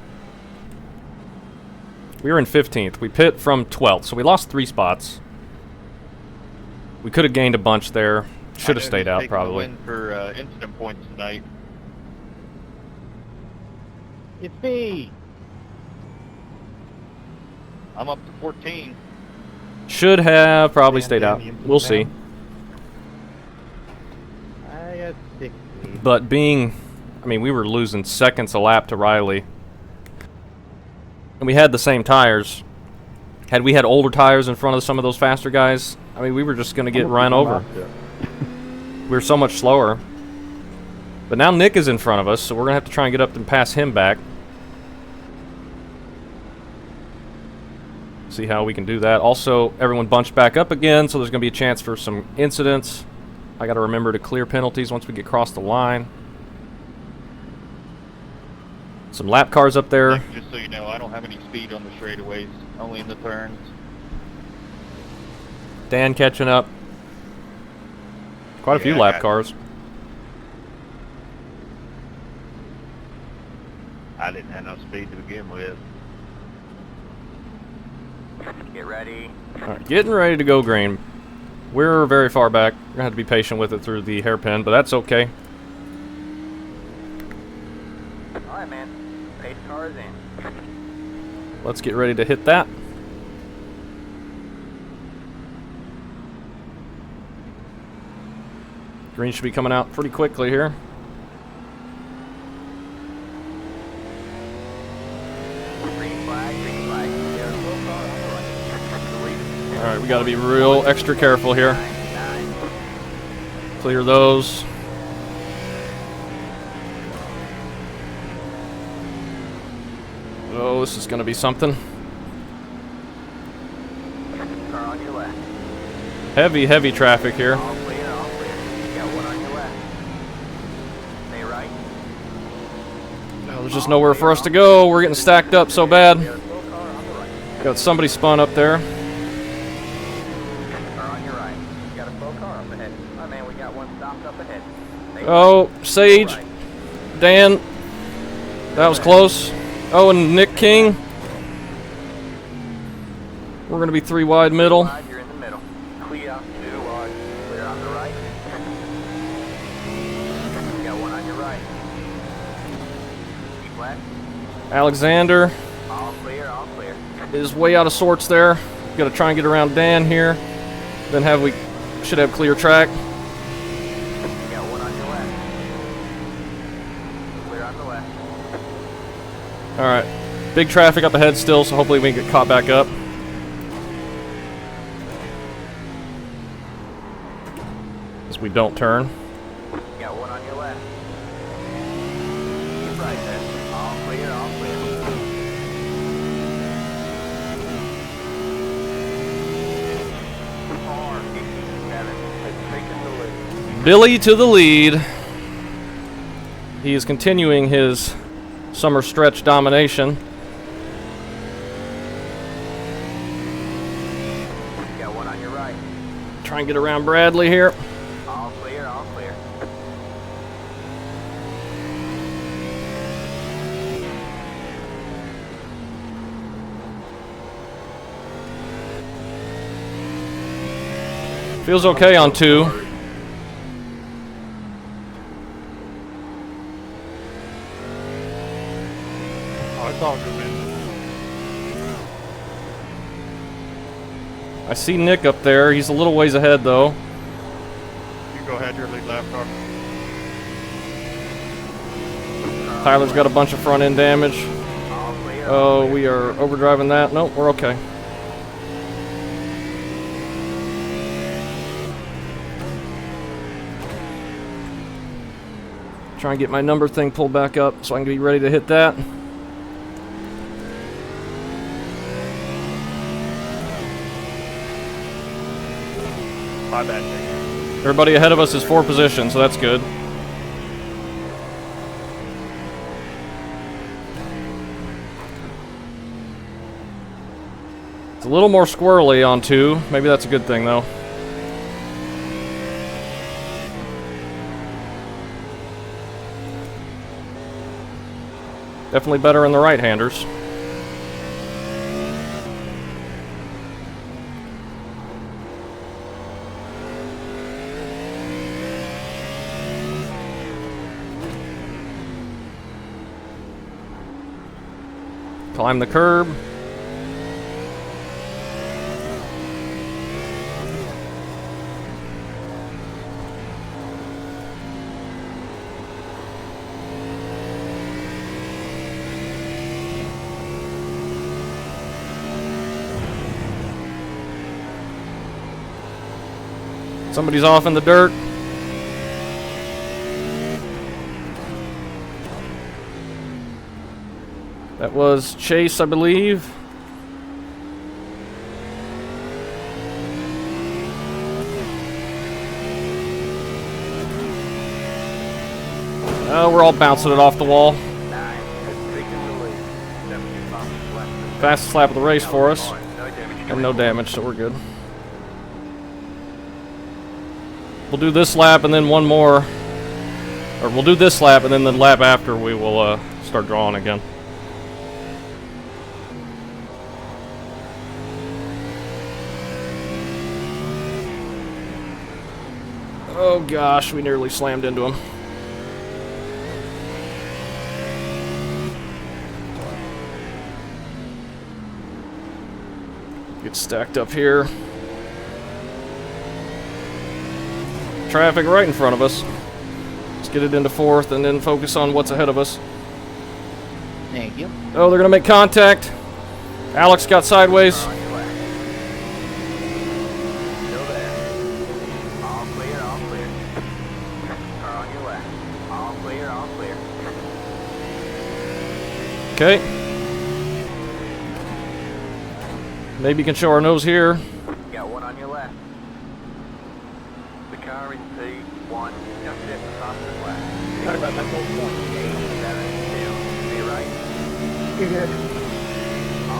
We were in 15th. We pit from 12th, so we lost 3 spots. We could have gained a bunch there. Should have stayed out, probably. Win for incident points tonight. It's me. I'm up to 14. Should have probably Dan, stayed out. the incident We'll see. I got 60. But being... I mean, we were losing seconds a lap to Riley. And we had the same tires. Had we had older tires in front of some of those faster guys, I mean, we were just going to get run over. We were so much slower. But now Nick is in front of us, so we're going to have to try and get up and pass him back. See how we can do that. Also, everyone bunched back up again, so there's going to be a chance for some incidents. I got to remember to clear penalties once we get across the line. Some lap cars up there. Just so you know, I don't have any speed on the straightaways, only in the turns. Dan catching up. Quite a few lap cars. I didn't have no speed to begin with. Get ready. Alright, getting ready to go green. We're very far back. We're going to have to be patient with it through the hairpin, but that's okay. Alright, man. Pace cars in. Let's get ready to hit that. Green should be coming out pretty quickly here. Green flag, green flag. Yeah, slow car on the right. Alright, we got to be real extra careful here. 99. Clear those. Oh, this is going to be something. Car on your left. Heavy, heavy traffic here. All clear, all clear. You got one on your left. Stay right. Oh, there's just nowhere for us to go. We're getting stacked up so bad. You got a slow car on the right. Got somebody spun up there. Car on your right. You got a slow car up ahead. Oh man, we got one stopped up ahead. Stay Oh, Sage, right. Dan. That was close. Oh, and Nick King. We're going to be 3 wide middle. Wide, you're in the middle. Clear, 2 wide. Clear on the right. You got one on your right. Keep left. Alexander All clear, all clear. is way out of sorts there. Got to try and get around Dan here. Then we should have clear track. You got one on your left. Clear on the left. All right. Big traffic up ahead still, so hopefully we can get caught back up. As we don't turn. You got one on your left. Keep right there. All clear, all clear. Four, 57. Let's take it to lead. Billy to the lead. He is continuing his summer stretch domination. You got one on your right. Try and get around Bradley here. All clear, all clear. Feels okay on 2. Oh, it's all good, man. I see Nick up there. He's a little ways ahead, though. You go ahead, your lead lap car. Tyler's got a bunch of front end damage. All clear. Oh, we are overdriving that. Nope, we're okay. Try and get my number thing pulled back up so I can be ready to hit that. My bad, Nick. Everybody ahead of us is 4 positions, so that's good. It's a little more squirrely on 2. Maybe that's a good thing, though. Definitely better in the right-handers. Climb the curb. Somebody's off in the dirt. That was Chase, I believe. Oh, we're all bouncing it off the wall. 9, taking the lead. 70 bumps left. Fastest lap of the race for us. No damage. And no damage, so we're good. We'll do this lap and then one more. Or we'll do this lap and then the lap after we will start drawing again. Oh gosh, we nearly slammed into him. Get stacked up here. Traffic right in front of us. Let's get it into 4th and then focus on what's ahead of us. Thank you. Oh, they're gonna make contact. Alex got sideways. Still there. All clear, all clear. Car on your left. All clear, all clear. Okay. Maybe you can show our nose here. Got one on your left. The car in P1, just hit the fastest left. Sorry about that whole point. 8, 7, 2, be right.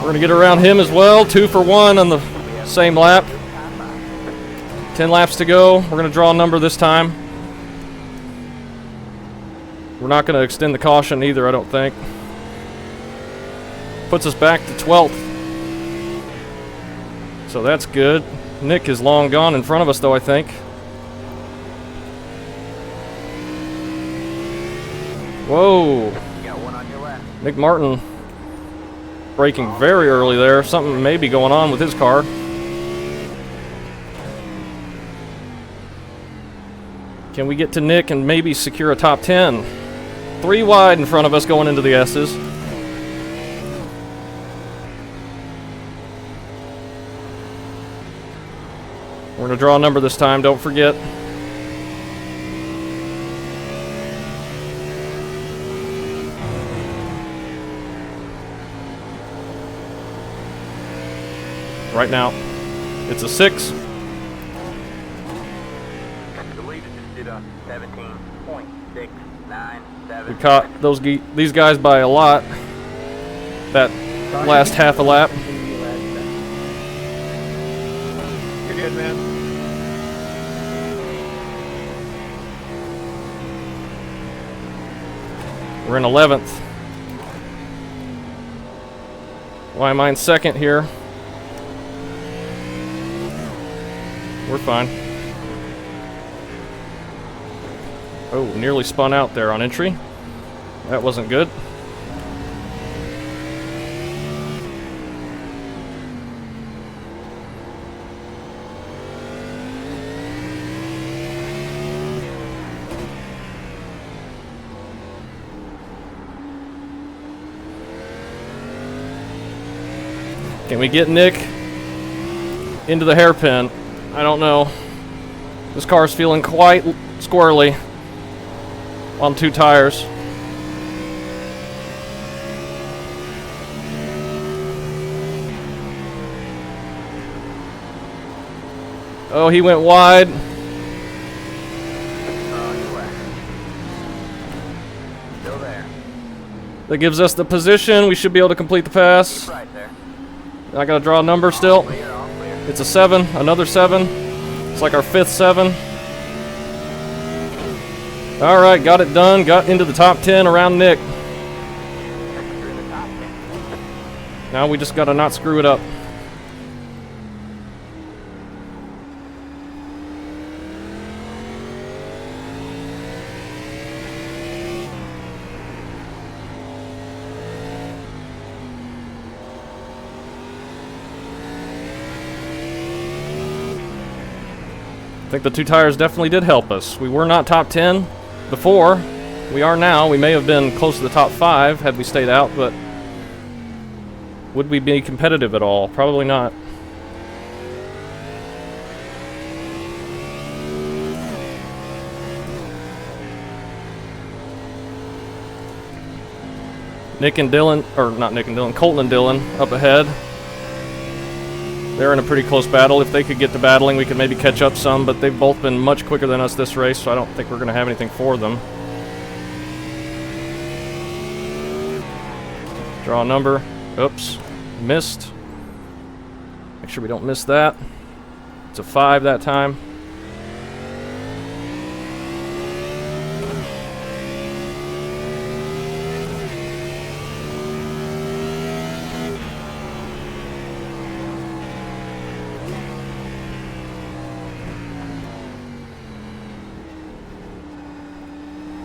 We're gonna get around him as well. 2 for 1 on the same lap. 10 laps to go. We're gonna draw a number this time. We're not gonna extend the caution either, I don't think. Puts us back to 12th. So that's good. Nick is long gone in front of us, though, I think. Whoa. Got one on your left. Nick Martin braking very early there. Something may be going on with his car. Can we get to Nick and maybe secure a top 10? 3 wide in front of us going into the S's. We're going to draw a number this time, don't forget. Right now, it's a 6. The leader just did a 17.697. We caught these guys by a lot. That last half a lap. You're good, man. We're in 11th. Why am I in 2nd here? We're fine. Oh, nearly spun out there on entry. That wasn't good. Can we get Nick into the hairpin? I don't know. This car's feeling quite squirrely on 2 tires. Oh, he went wide. Still there. That gives us the position. We should be able to complete the pass. Right there. I gotta draw a number still. Clear, all clear. It's a 7, another 7. It's like our 5th 7. Alright, got it done. Got into the top 10 around Nick. You're in the top 10. Now we just gotta not screw it up. I think the 2 tires definitely did help us. We were not top 10 before. We are now. We may have been close to the top 5 had we stayed out, but would we be competitive at all? Probably not. Nick and Dylan, or not Nick and Dylan, Colton and Dylan up ahead. They're in a pretty close battle. If they could get to battling, we could maybe catch up some, but they've both been much quicker than us this race, so I don't think we're going to have anything for them. Draw a number. Oops. Missed. Make sure we don't miss that. It's a 5 that time.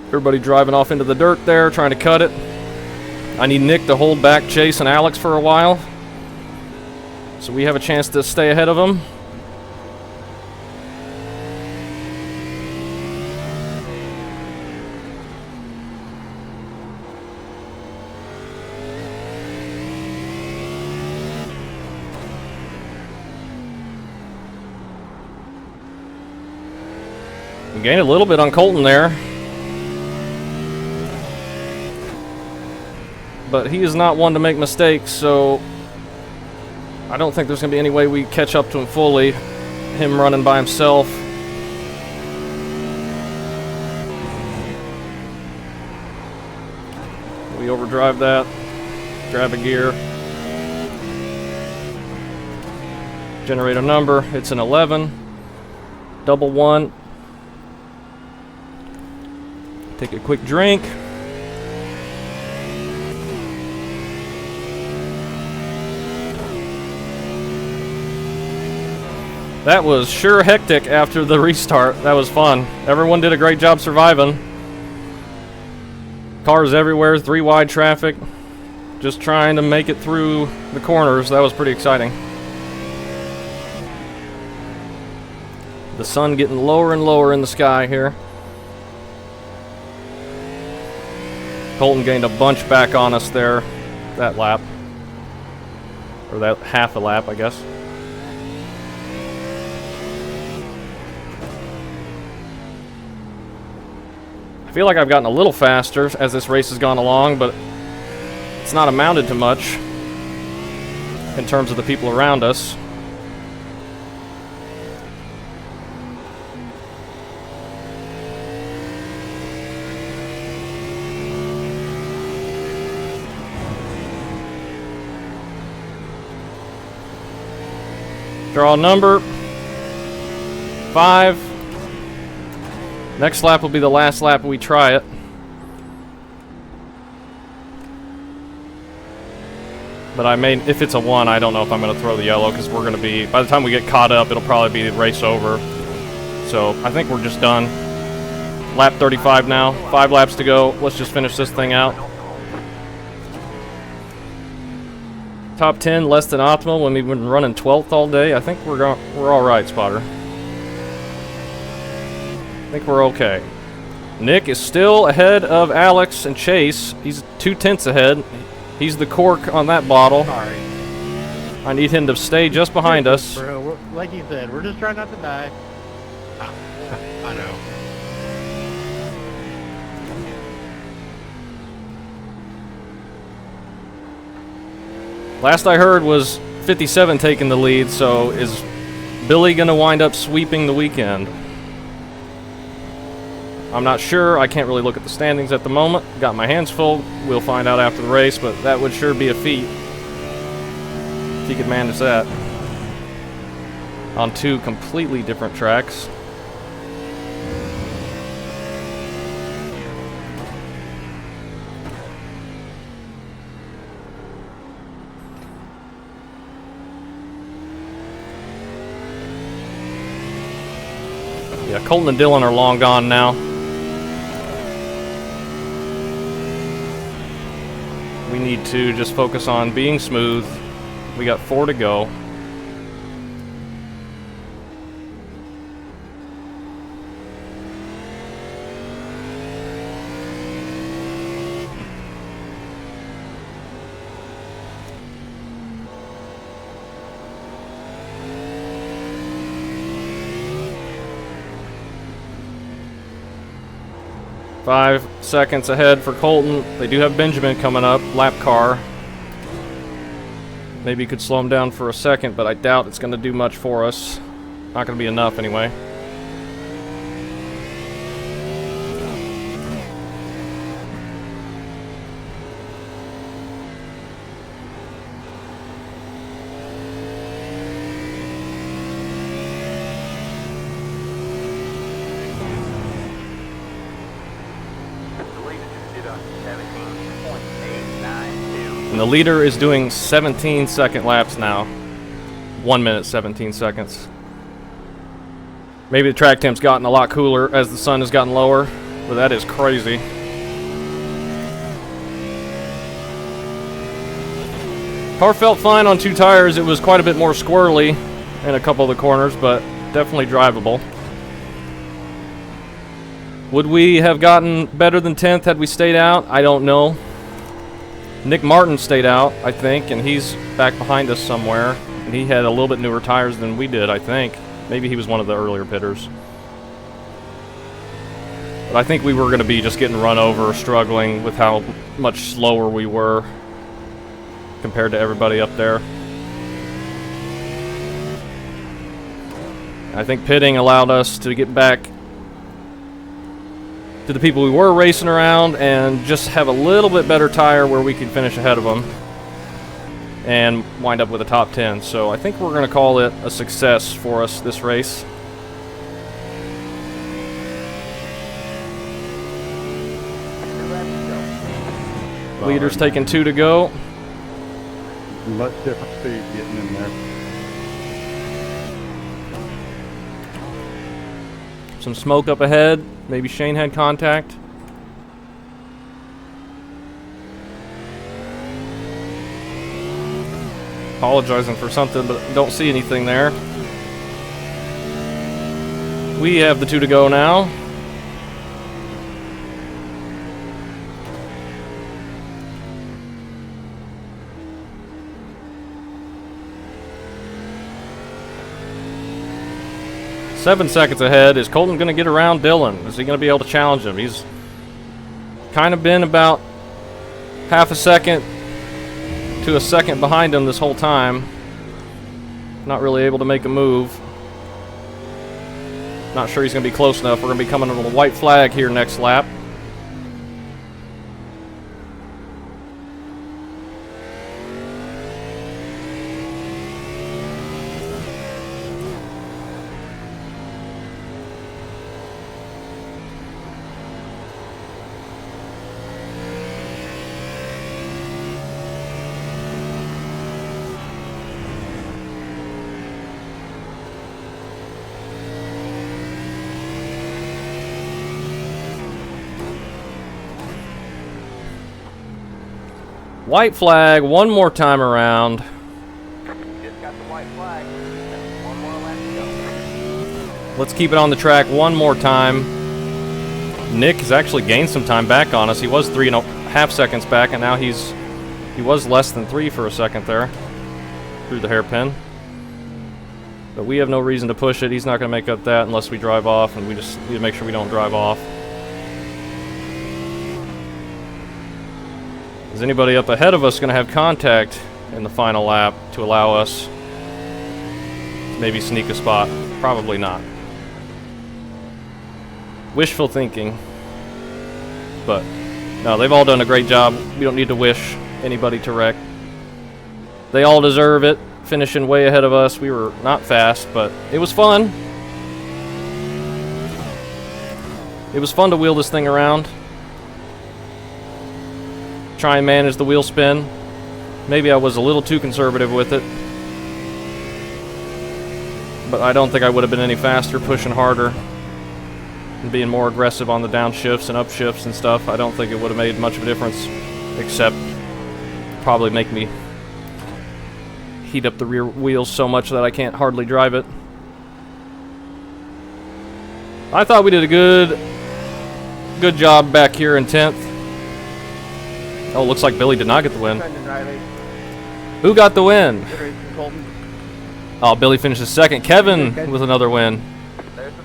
Everybody driving off into the dirt there, trying to cut it. I need Nick to hold back Chase and Alex for a while, so we have a chance to stay ahead of them. We gained a little bit on Colton there, but he is not one to make mistakes, so I don't think there's going to be any way we catch up to him fully. Him running by himself. We overdrive that. Grab a gear. Generate a number. It's an 11. Double 1. Take a quick drink. That was sure hectic after the restart. That was fun. Everyone did a great job surviving. Cars everywhere, 3 wide traffic. Just trying to make it through the corners. That was pretty exciting. The sun getting lower and lower in the sky here. Colton gained a bunch back on us there that lap. Or that half a lap, I guess. I feel like I've gotten a little faster as this race has gone along, but it's not amounted to much in terms of the people around us. Draw a number. 5. Next lap will be the last lap we try it. But I may, if it's a 1, I don't know if I'm going to throw the yellow, because we're going to be, by the time we get caught up, it'll probably be the race over. So I think we're just done. Lap 35 now. 5 laps to go. Let's just finish this thing out. Top 10, less than optimal when we've been running 12th all day. I think we're all right, Spotter. I think we're okay. Nick is still ahead of Alex and Chase. He's 2/10 ahead. He's the cork on that bottle. Sorry. I need him to stay just behind us. Bro, like you said, we're just trying not to die. I know. Last I heard was 57 taking the lead, so is Billy going to wind up sweeping the weekend? I'm not sure. I can't really look at the standings at the moment. Got my hands full. We'll find out after the race, but that would sure be a feat if he could manage that on 2 completely different tracks. Yeah, Colton and Dylan are long gone now. We need to just focus on being smooth. We got 4 to go. Five seconds ahead for Colton. They do have Benjamin coming up, lap car. Maybe could slow him down for a second, but I doubt it's going to do much for us. Not going to be enough anyway. And the leader is doing 17-second laps now. 1 minute, 17 seconds. Maybe the track temp's gotten a lot cooler as the sun has gotten lower, but that is crazy. Car felt fine on 2 tires. It was quite a bit more squirrely in a couple of the corners, but definitely drivable. Would we have gotten better than 10th had we stayed out? I don't know. Nick Martin stayed out, I think, and he's back behind us somewhere. And he had a little bit newer tires than we did, I think. Maybe he was one of the earlier pitters. But I think we were going to be just getting run over, struggling with how much slower we were compared to everybody up there. I think pitting allowed us to get back to the people we were racing around and just have a little bit better tire where we could finish ahead of them and wind up with a top 10. So I think we're going to call it a success for us this race. Leader's taking 2 to go. Much different speed getting in there. Some smoke up ahead. Maybe Shane had contact. Apologizing for something, but don't see anything there. We have the 2 to go now. Seven seconds ahead. Is Colton going to get around Dylan? Is he going to be able to challenge him? He's kind of been about half a second to a second behind him this whole time. Not really able to make a move. Not sure he's going to be close enough. We're going to be coming on a white flag here next lap. White flag one more time around. Just got the white flag. One more lap to go. Let's keep it on the track one more time. Nick has actually gained some time back on us. He was 3.5 seconds back, and now he was less than 3 for a second there through the hairpin. But we have no reason to push it. He's not going to make up that unless we drive off, and we just need to make sure we don't drive off. Is anybody up ahead of us going to have contact in the final lap to allow us to maybe sneak a spot? Probably not. Wishful thinking. But, no, they've all done a great job. We don't need to wish anybody to wreck. They all deserve it. Finishing way ahead of us. We were not fast, but it was fun. It was fun to wheel this thing around. Try and manage the wheel spin. Maybe I was a little too conservative with it. But I don't think I would have been any faster pushing harder and being more aggressive on the downshifts and upshifts and stuff. I don't think it would have made much of a difference, except probably make me heat up the rear wheels so much that I can't hardly drive it. I thought we did a good job back here in 10th. Oh, looks like Billy did not get the win. Who got the win? Oh, Billy finishes second. Kevin with another win.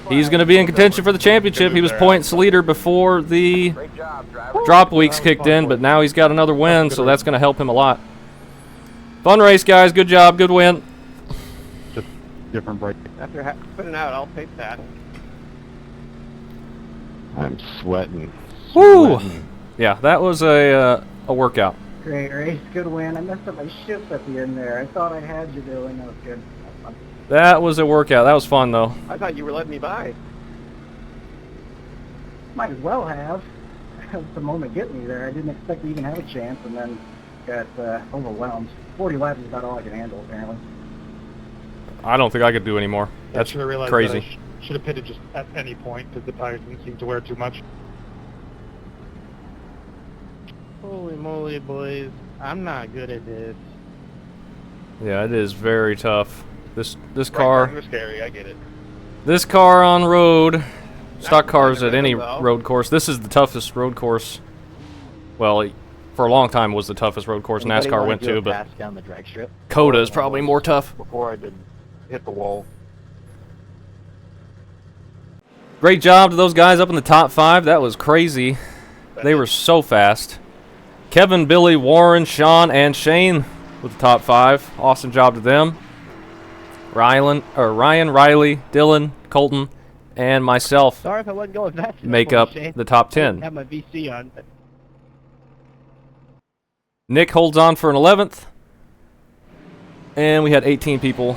He's going to be in contention for the championship. He was points leader before the Great job, driver. drop weeks kicked in, but now he's got another win, so that's going to help him a lot. Fun race, guys. Good job. Good win. Just different brake. After putting out, I'll take that. I'm sweating. Woo! Yeah, that was a workout. Great race, good win. I messed up my shifts at the end there. I thought I had you doing. That was good. That was a workout. That was fun, though. I thought you were letting me by. Might as well have. The moment get me there, I didn't expect to even have a chance, and then got overwhelmed. 40 laps is about all I can handle, apparently. I don't think I could do any more. That's should have realized crazy. That I should have pitted just at any point because the tires didn't seem to wear too much. Holy moly, boys. I'm not good at this. Yeah, it is very tough. This Right, car, was scary. I get it. this car on road, stock Not cars quite at any though. road course. This is the toughest road course. Well, for a long time was the toughest road course Anybody NASCAR wanna went do to, a but pass down the drag strip? COTA is probably more tough. Before I did hit the wall. Great job to those guys up in the top 5. That was crazy. They were so fast. Kevin, Billy, Warren, Sean, and Shane with the top 5. Awesome job to them. Ryan, Riley, Dylan, Colton, and myself Sorry if I wasn't going fast enough make for you, up Shane. the top I didn't 10. have my VC on. Nick holds on for an 11th. And we had 18 people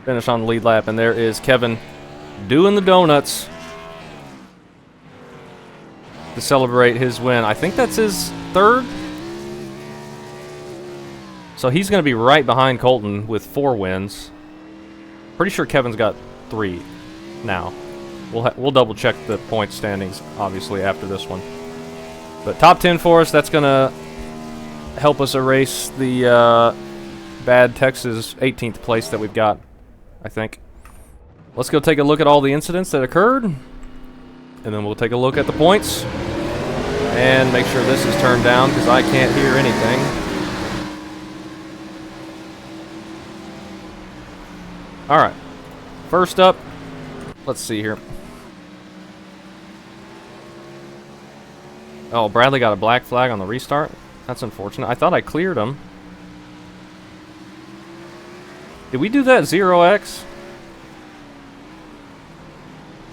finish on the lead lap. And there is Kevin doing the donuts to celebrate his win. I think that's his 3rd. So he's going to be right behind Colton with 4 wins. Pretty sure Kevin's got 3 now. We'll double check the point standings, obviously, after this one. But top 10 for us, that's going to help us erase the bad Texas 18th place that we've got, I think. Let's go take a look at all the incidents that occurred, and then we'll take a look at the points and make sure this is turned down because I can't hear anything. Alright, first up, let's see here. Oh, Bradley got a black flag on the restart. That's unfortunate. I thought I cleared him. Did we do that 0x?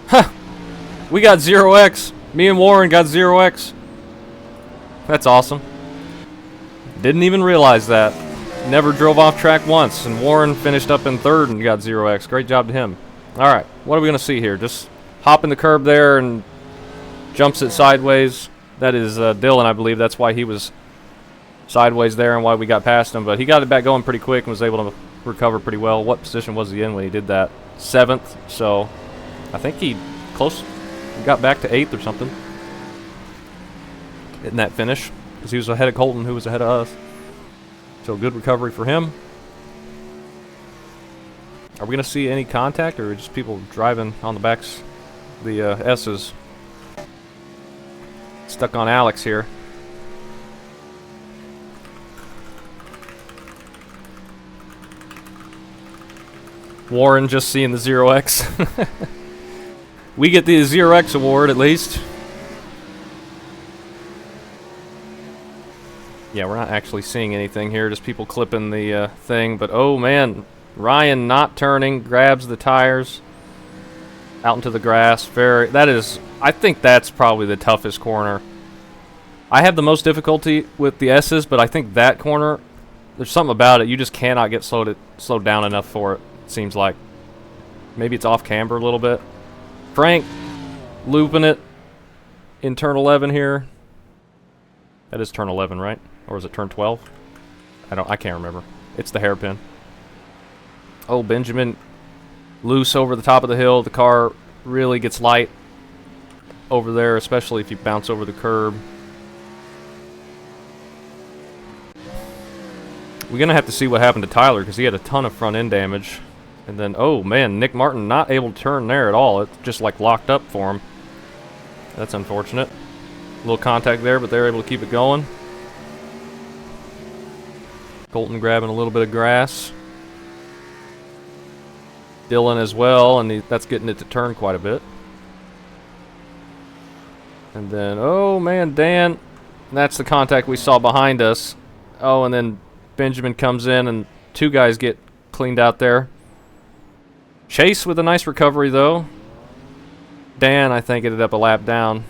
Huh! We got 0x. Me and Warren got 0x. That's awesome. Didn't even realize that. Never drove off track once, and Warren finished up in 3rd and got 0x. Great job to him. Alright, what are we going to see here? Just hopping the curb there and jumps it sideways. That is Dylan, I believe. That's why he was sideways there and why we got past him. But he got it back going pretty quick and was able to recover pretty well. What position was he in when he did that? 7th. So I think he got back to 8th or something in that finish. because he was ahead of Colton, who was ahead of us. So good recovery for him. Are we going to see any contact, or just people driving on the backs, the S's? Stuck on Alex here. Warren just seeing the 0x. We get the 0x award at least. Yeah, we're not actually seeing anything here, just people clipping the thing. But oh man, Ryan not turning, grabs the tires out into the grass. I think that's probably the toughest corner. I have the most difficulty with the S's, but I think that corner, there's something about it. You just cannot get slowed down enough for it, seems like. Maybe it's off camber a little bit. Frank looping it in turn 11 here. That is turn 11, right? Or is it turn 12? I can't remember. It's the hairpin. Oh, Benjamin loose over the top of the hill. The car really gets light over there, especially if you bounce over the curb. We're going to have to see what happened to Tyler, because he had a ton of front end damage. And then, oh man, Nick Martin not able to turn there at all. It just like locked up for him. That's unfortunate. A little contact there, but they're able to keep it going. Colton grabbing a little bit of grass. Dylan as well, and that's getting it to turn quite a bit. And then, oh man, Dan. That's the contact we saw behind us. Oh, and then Benjamin comes in, and two guys get cleaned out there. Chase with a nice recovery, though. Dan, I think, ended up a lap down.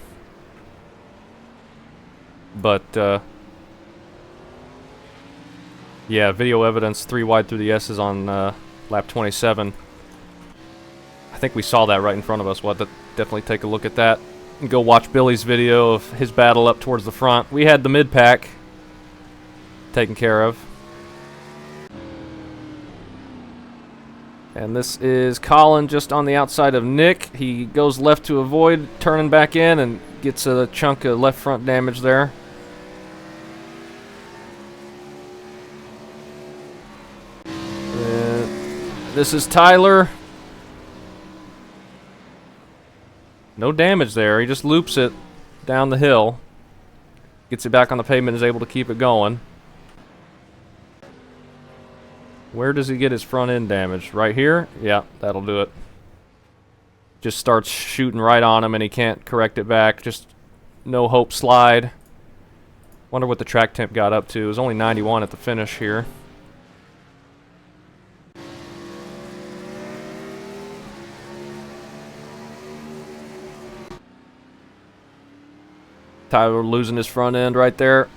But, yeah, video evidence, 3 wide through the S's on lap 27. I think we saw that right in front of us. We'll have to definitely take a look at that and go watch Billy's video of his battle up towards the front. We had the mid-pack taken care of. And this is Colin just on the outside of Nick. He goes left to avoid turning back in and gets a chunk of left front damage there. This is Tyler. No damage there. He just loops it down the hill. Gets it back on the pavement, is able to keep it going. Where does he get his front end damage? Right here? Yeah, that'll do it. Just starts shooting right on him and he can't correct it back. Just no hope slide. Wonder what the track temp got up to. It was only 91 at the finish here. Tyler losing his front end right there.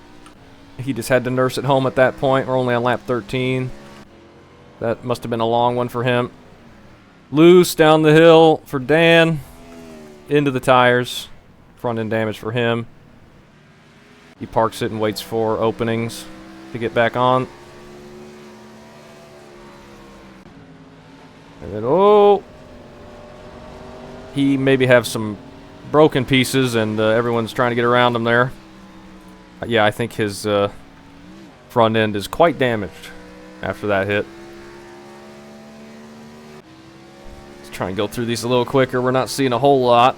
He just had to nurse it home at that point. We're only on lap 13. That must have been a long one for him. Loose down the hill for Dan. Into the tires. Front end damage for him. He parks it and waits for openings to get back on. And then, oh! He maybe have some broken pieces and everyone's trying to get around him there. Yeah, I think his front end is quite damaged after that hit. Let's try and go through these a little quicker. We're not seeing a whole lot.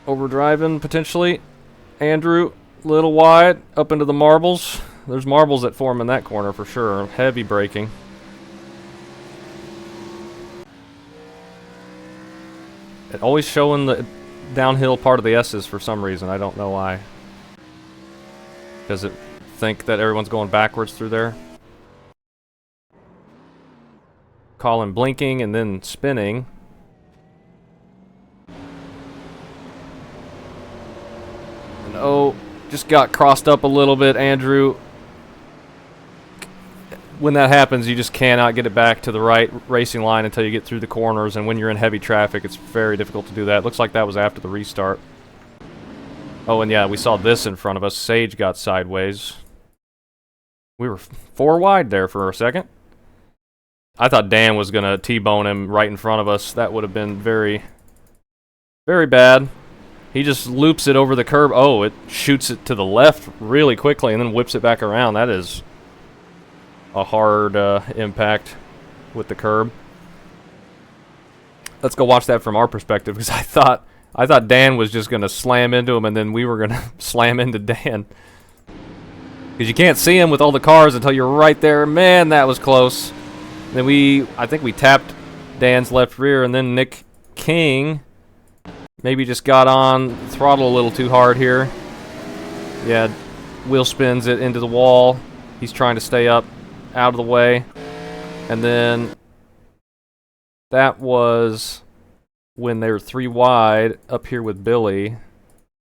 Overdriving, potentially. Andrew, little wide, up into the marbles. There's marbles that form in that corner for sure. Heavy braking. It always showing the downhill part of the S's for some reason. I don't know why. Does it think that everyone's going backwards through there? Colin blinking and then spinning. And oh, just got crossed up a little bit, Andrew. When that happens, you just cannot get it back to the right racing line until you get through the corners, and when you're in heavy traffic, it's very difficult to do that. Looks like that was after the restart. Oh, and yeah, we saw this in front of us. Sage got sideways. We were 4 wide there for a second. I thought Dan was going to T-bone him right in front of us. That would have been very, very bad. He just loops it over the curb. Oh, it shoots it to the left really quickly and then whips it back around. That is a hard impact with the curb. Let's go watch that from our perspective, because I thought Dan was just going to slam into him and then we were going to slam into Dan. Because you can't see him with all the cars until you're right there. Man, that was close. Then I think we tapped Dan's left rear, and then Nick King maybe just got on throttle a little too hard here. Yeah, wheel spins it into the wall. He's trying to stay up, out of the way. And then that was when they were 3 wide up here with Billy,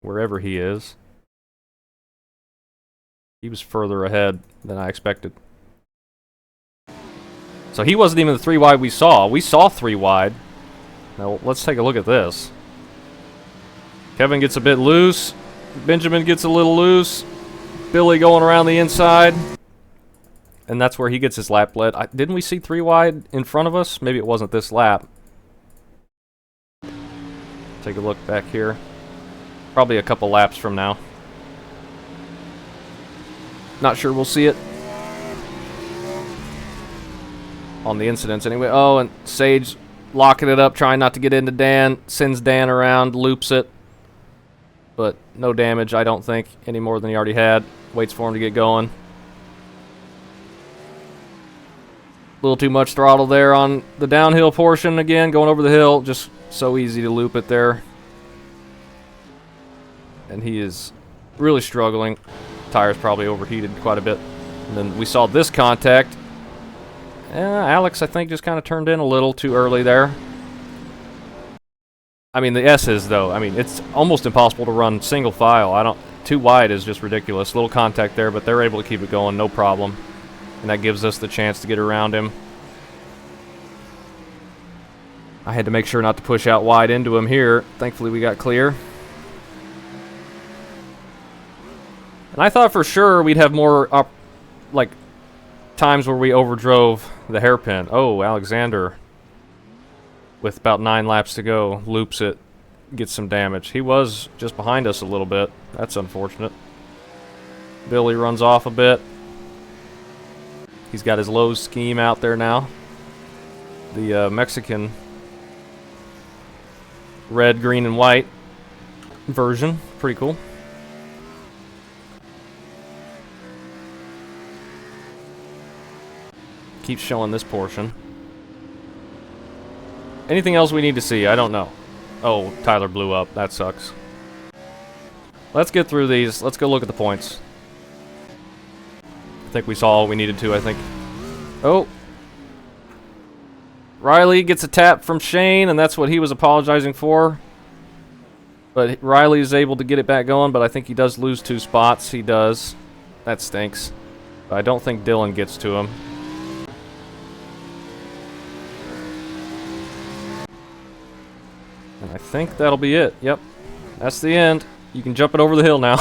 wherever he is. He was further ahead than I expected. So he wasn't even the 3 wide we saw. We saw 3 wide. Now let's take a look at this. Kevin gets a bit loose. Benjamin gets a little loose. Billy going around the inside. And that's where he gets his lap led. Didn't we see 3 wide in front of us? Maybe it wasn't this lap. Take a look back here. Probably a couple laps from now. Not sure we'll see it on the incidents anyway. Oh, and Sage locking it up, trying not to get into Dan. Sends Dan around, loops it. But no damage, I don't think, any more than he already had. Waits for him to get going. A little too much throttle there on the downhill portion again, going over the hill. Just so easy to loop it there. And he is really struggling. Tires probably overheated quite a bit. And then we saw this contact. Alex, I think, just kind of turned in a little too early there. I mean, the S's, though. I mean, it's almost impossible to run single file. 2 wide is just ridiculous. Little contact there, but they're able to keep it going, no problem. And that gives us the chance to get around him. I had to make sure not to push out wide into him here. Thankfully, we got clear. And I thought for sure we'd have more, times where we overdrove the hairpin. Oh, Alexander, with about 9 laps to go, loops it, gets some damage. He was just behind us a little bit. That's unfortunate. Billy runs off a bit. He's got his Lowe's scheme out there now. The Mexican red, green, and white version. Pretty cool. Keeps showing this portion. Anything else we need to see? I don't know. Oh, Tyler blew up. That sucks. Let's get through these. Let's go look at the points. I think we saw all we needed to, I think. Oh. Riley gets a tap from Shane, and that's what he was apologizing for. But Riley is able to get it back going, but I think he does lose 2 spots. He does. That stinks. But I don't think Dylan gets to him. And I think that'll be it. Yep. That's the end. You can jump it over the hill now.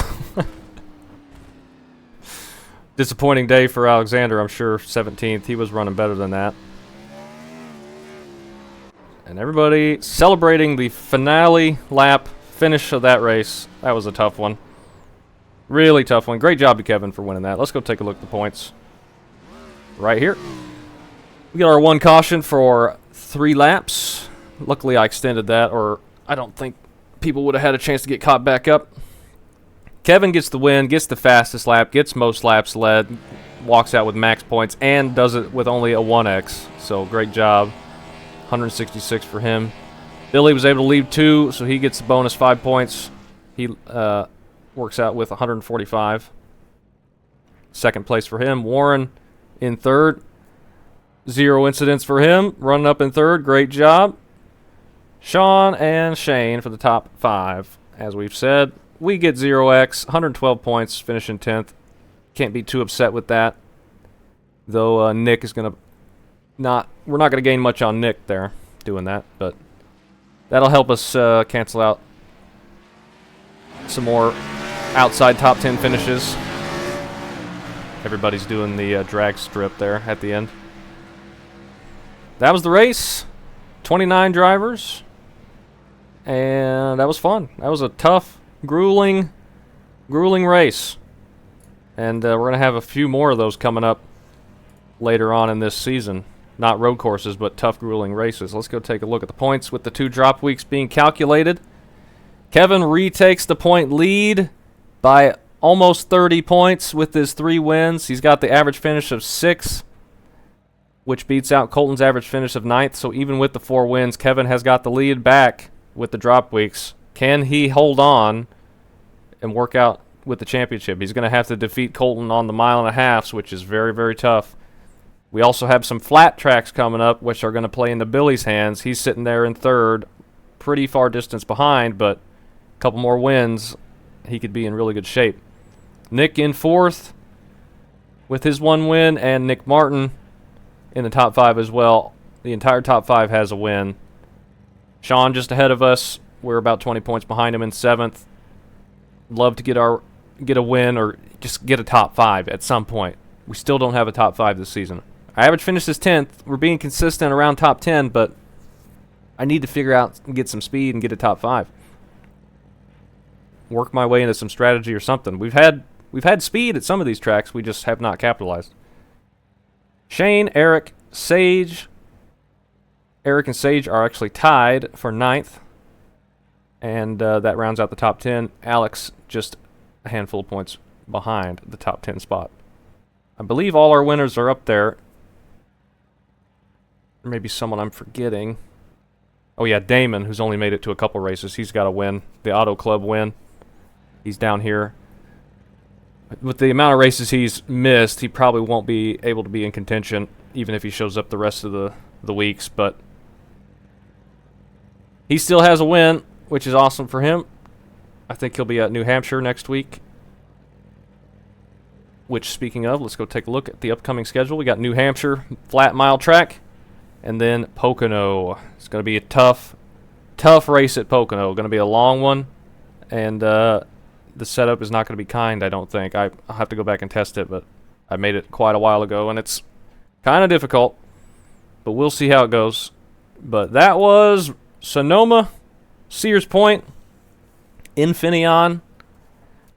Disappointing day for Alexander, I'm sure. 17th. He was running better than that. And everybody celebrating the finale lap finish of that race. That was a tough one. Really tough one. Great job to Kevin for winning that. Let's go take a look at the points. Right here. We got our 1 caution for 3 laps. Luckily, I extended that, or I don't think people would have had a chance to get caught back up. Kevin gets the win, gets the fastest lap, gets most laps led, walks out with max points, and does it with only a 1x. So, great job. 166 for him. Billy was able to leave 2, so he gets a bonus 5 points. He works out with 145. Second place for him. Warren in 3rd. 0 incidents for him. Running up in 3rd. Great job. Sean and Shane for the top 5. As we've said, we get 0x, 112 points, finishing 10th. Can't be too upset with that. Though Nick is going to we're not going to gain much on Nick there doing that, but that'll help us cancel out some more outside top 10 finishes. Everybody's doing the drag strip there at the end. That was the race. 29 drivers. and that was fun. That was a tough, grueling race. And we're going to have a few more of those coming up later on in this season. Not road courses, but tough, grueling races. Let's go take a look at the points with the 2 drop weeks being calculated. Kevin retakes the point lead by almost 30 points with his 3 wins. He's got the average finish of 6, which beats out Colton's average finish of 9th. So even with the 4 wins, Kevin has got the lead back with the drop weeks. Can he hold on and work out with the championship? He's going to have to defeat Colton on the 1.5 miles, which is very, very tough. We also have some flat tracks coming up, which are going to play into Billy's hands. He's sitting there in 3rd, pretty far distance behind, but a couple more wins, he could be in really good shape. Nick in 4th with his 1 win, and Nick Martin in the top 5 as well. The entire top 5 has a win. Sean just ahead of us. We're about 20 points behind him in 7th. Love to get a win or just get a top 5 at some point. We still don't have a top 5 this season. Our average finish is 10th. We're being consistent around top 10, but I need to figure out and get some speed and get a top 5. Work my way into some strategy or something. We've had speed at some of these tracks. We just have not capitalized. Shane, Eric, Sage. Eric and Sage are actually tied for 9th. And that rounds out the top 10. Alex just a handful of points behind the top 10 spot. I believe all our winners are up there. Maybe someone I'm forgetting. Oh yeah, Damon, who's only made it to a couple races. He's got a win. The Auto Club win. He's down here. With the amount of races he's missed, he probably won't be able to be in contention, even if he shows up the rest of the weeks. But he still has a win, which is awesome for him. I think he'll be at New Hampshire next week. Which, speaking of, let's go take a look at the upcoming schedule. We got New Hampshire, flat mile track, and then Pocono. It's going to be a tough race at Pocono. Going to be a long one, and the setup is not going to be kind, I don't think. I'll have to go back and test it, but I made it quite a while ago, and it's kind of difficult, but we'll see how it goes. But that was Sonoma, Sears Point, Infineon,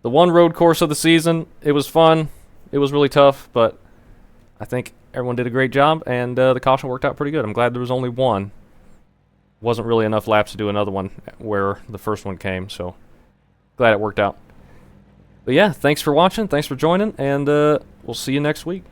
the 1 road course of the season. It was fun. It was really tough, but I think everyone did a great job, and the caution worked out pretty good. I'm glad there was only 1. Wasn't really enough laps to do another one where the first one came, so glad it worked out. But yeah, thanks for watching, thanks for joining, and we'll see you next week.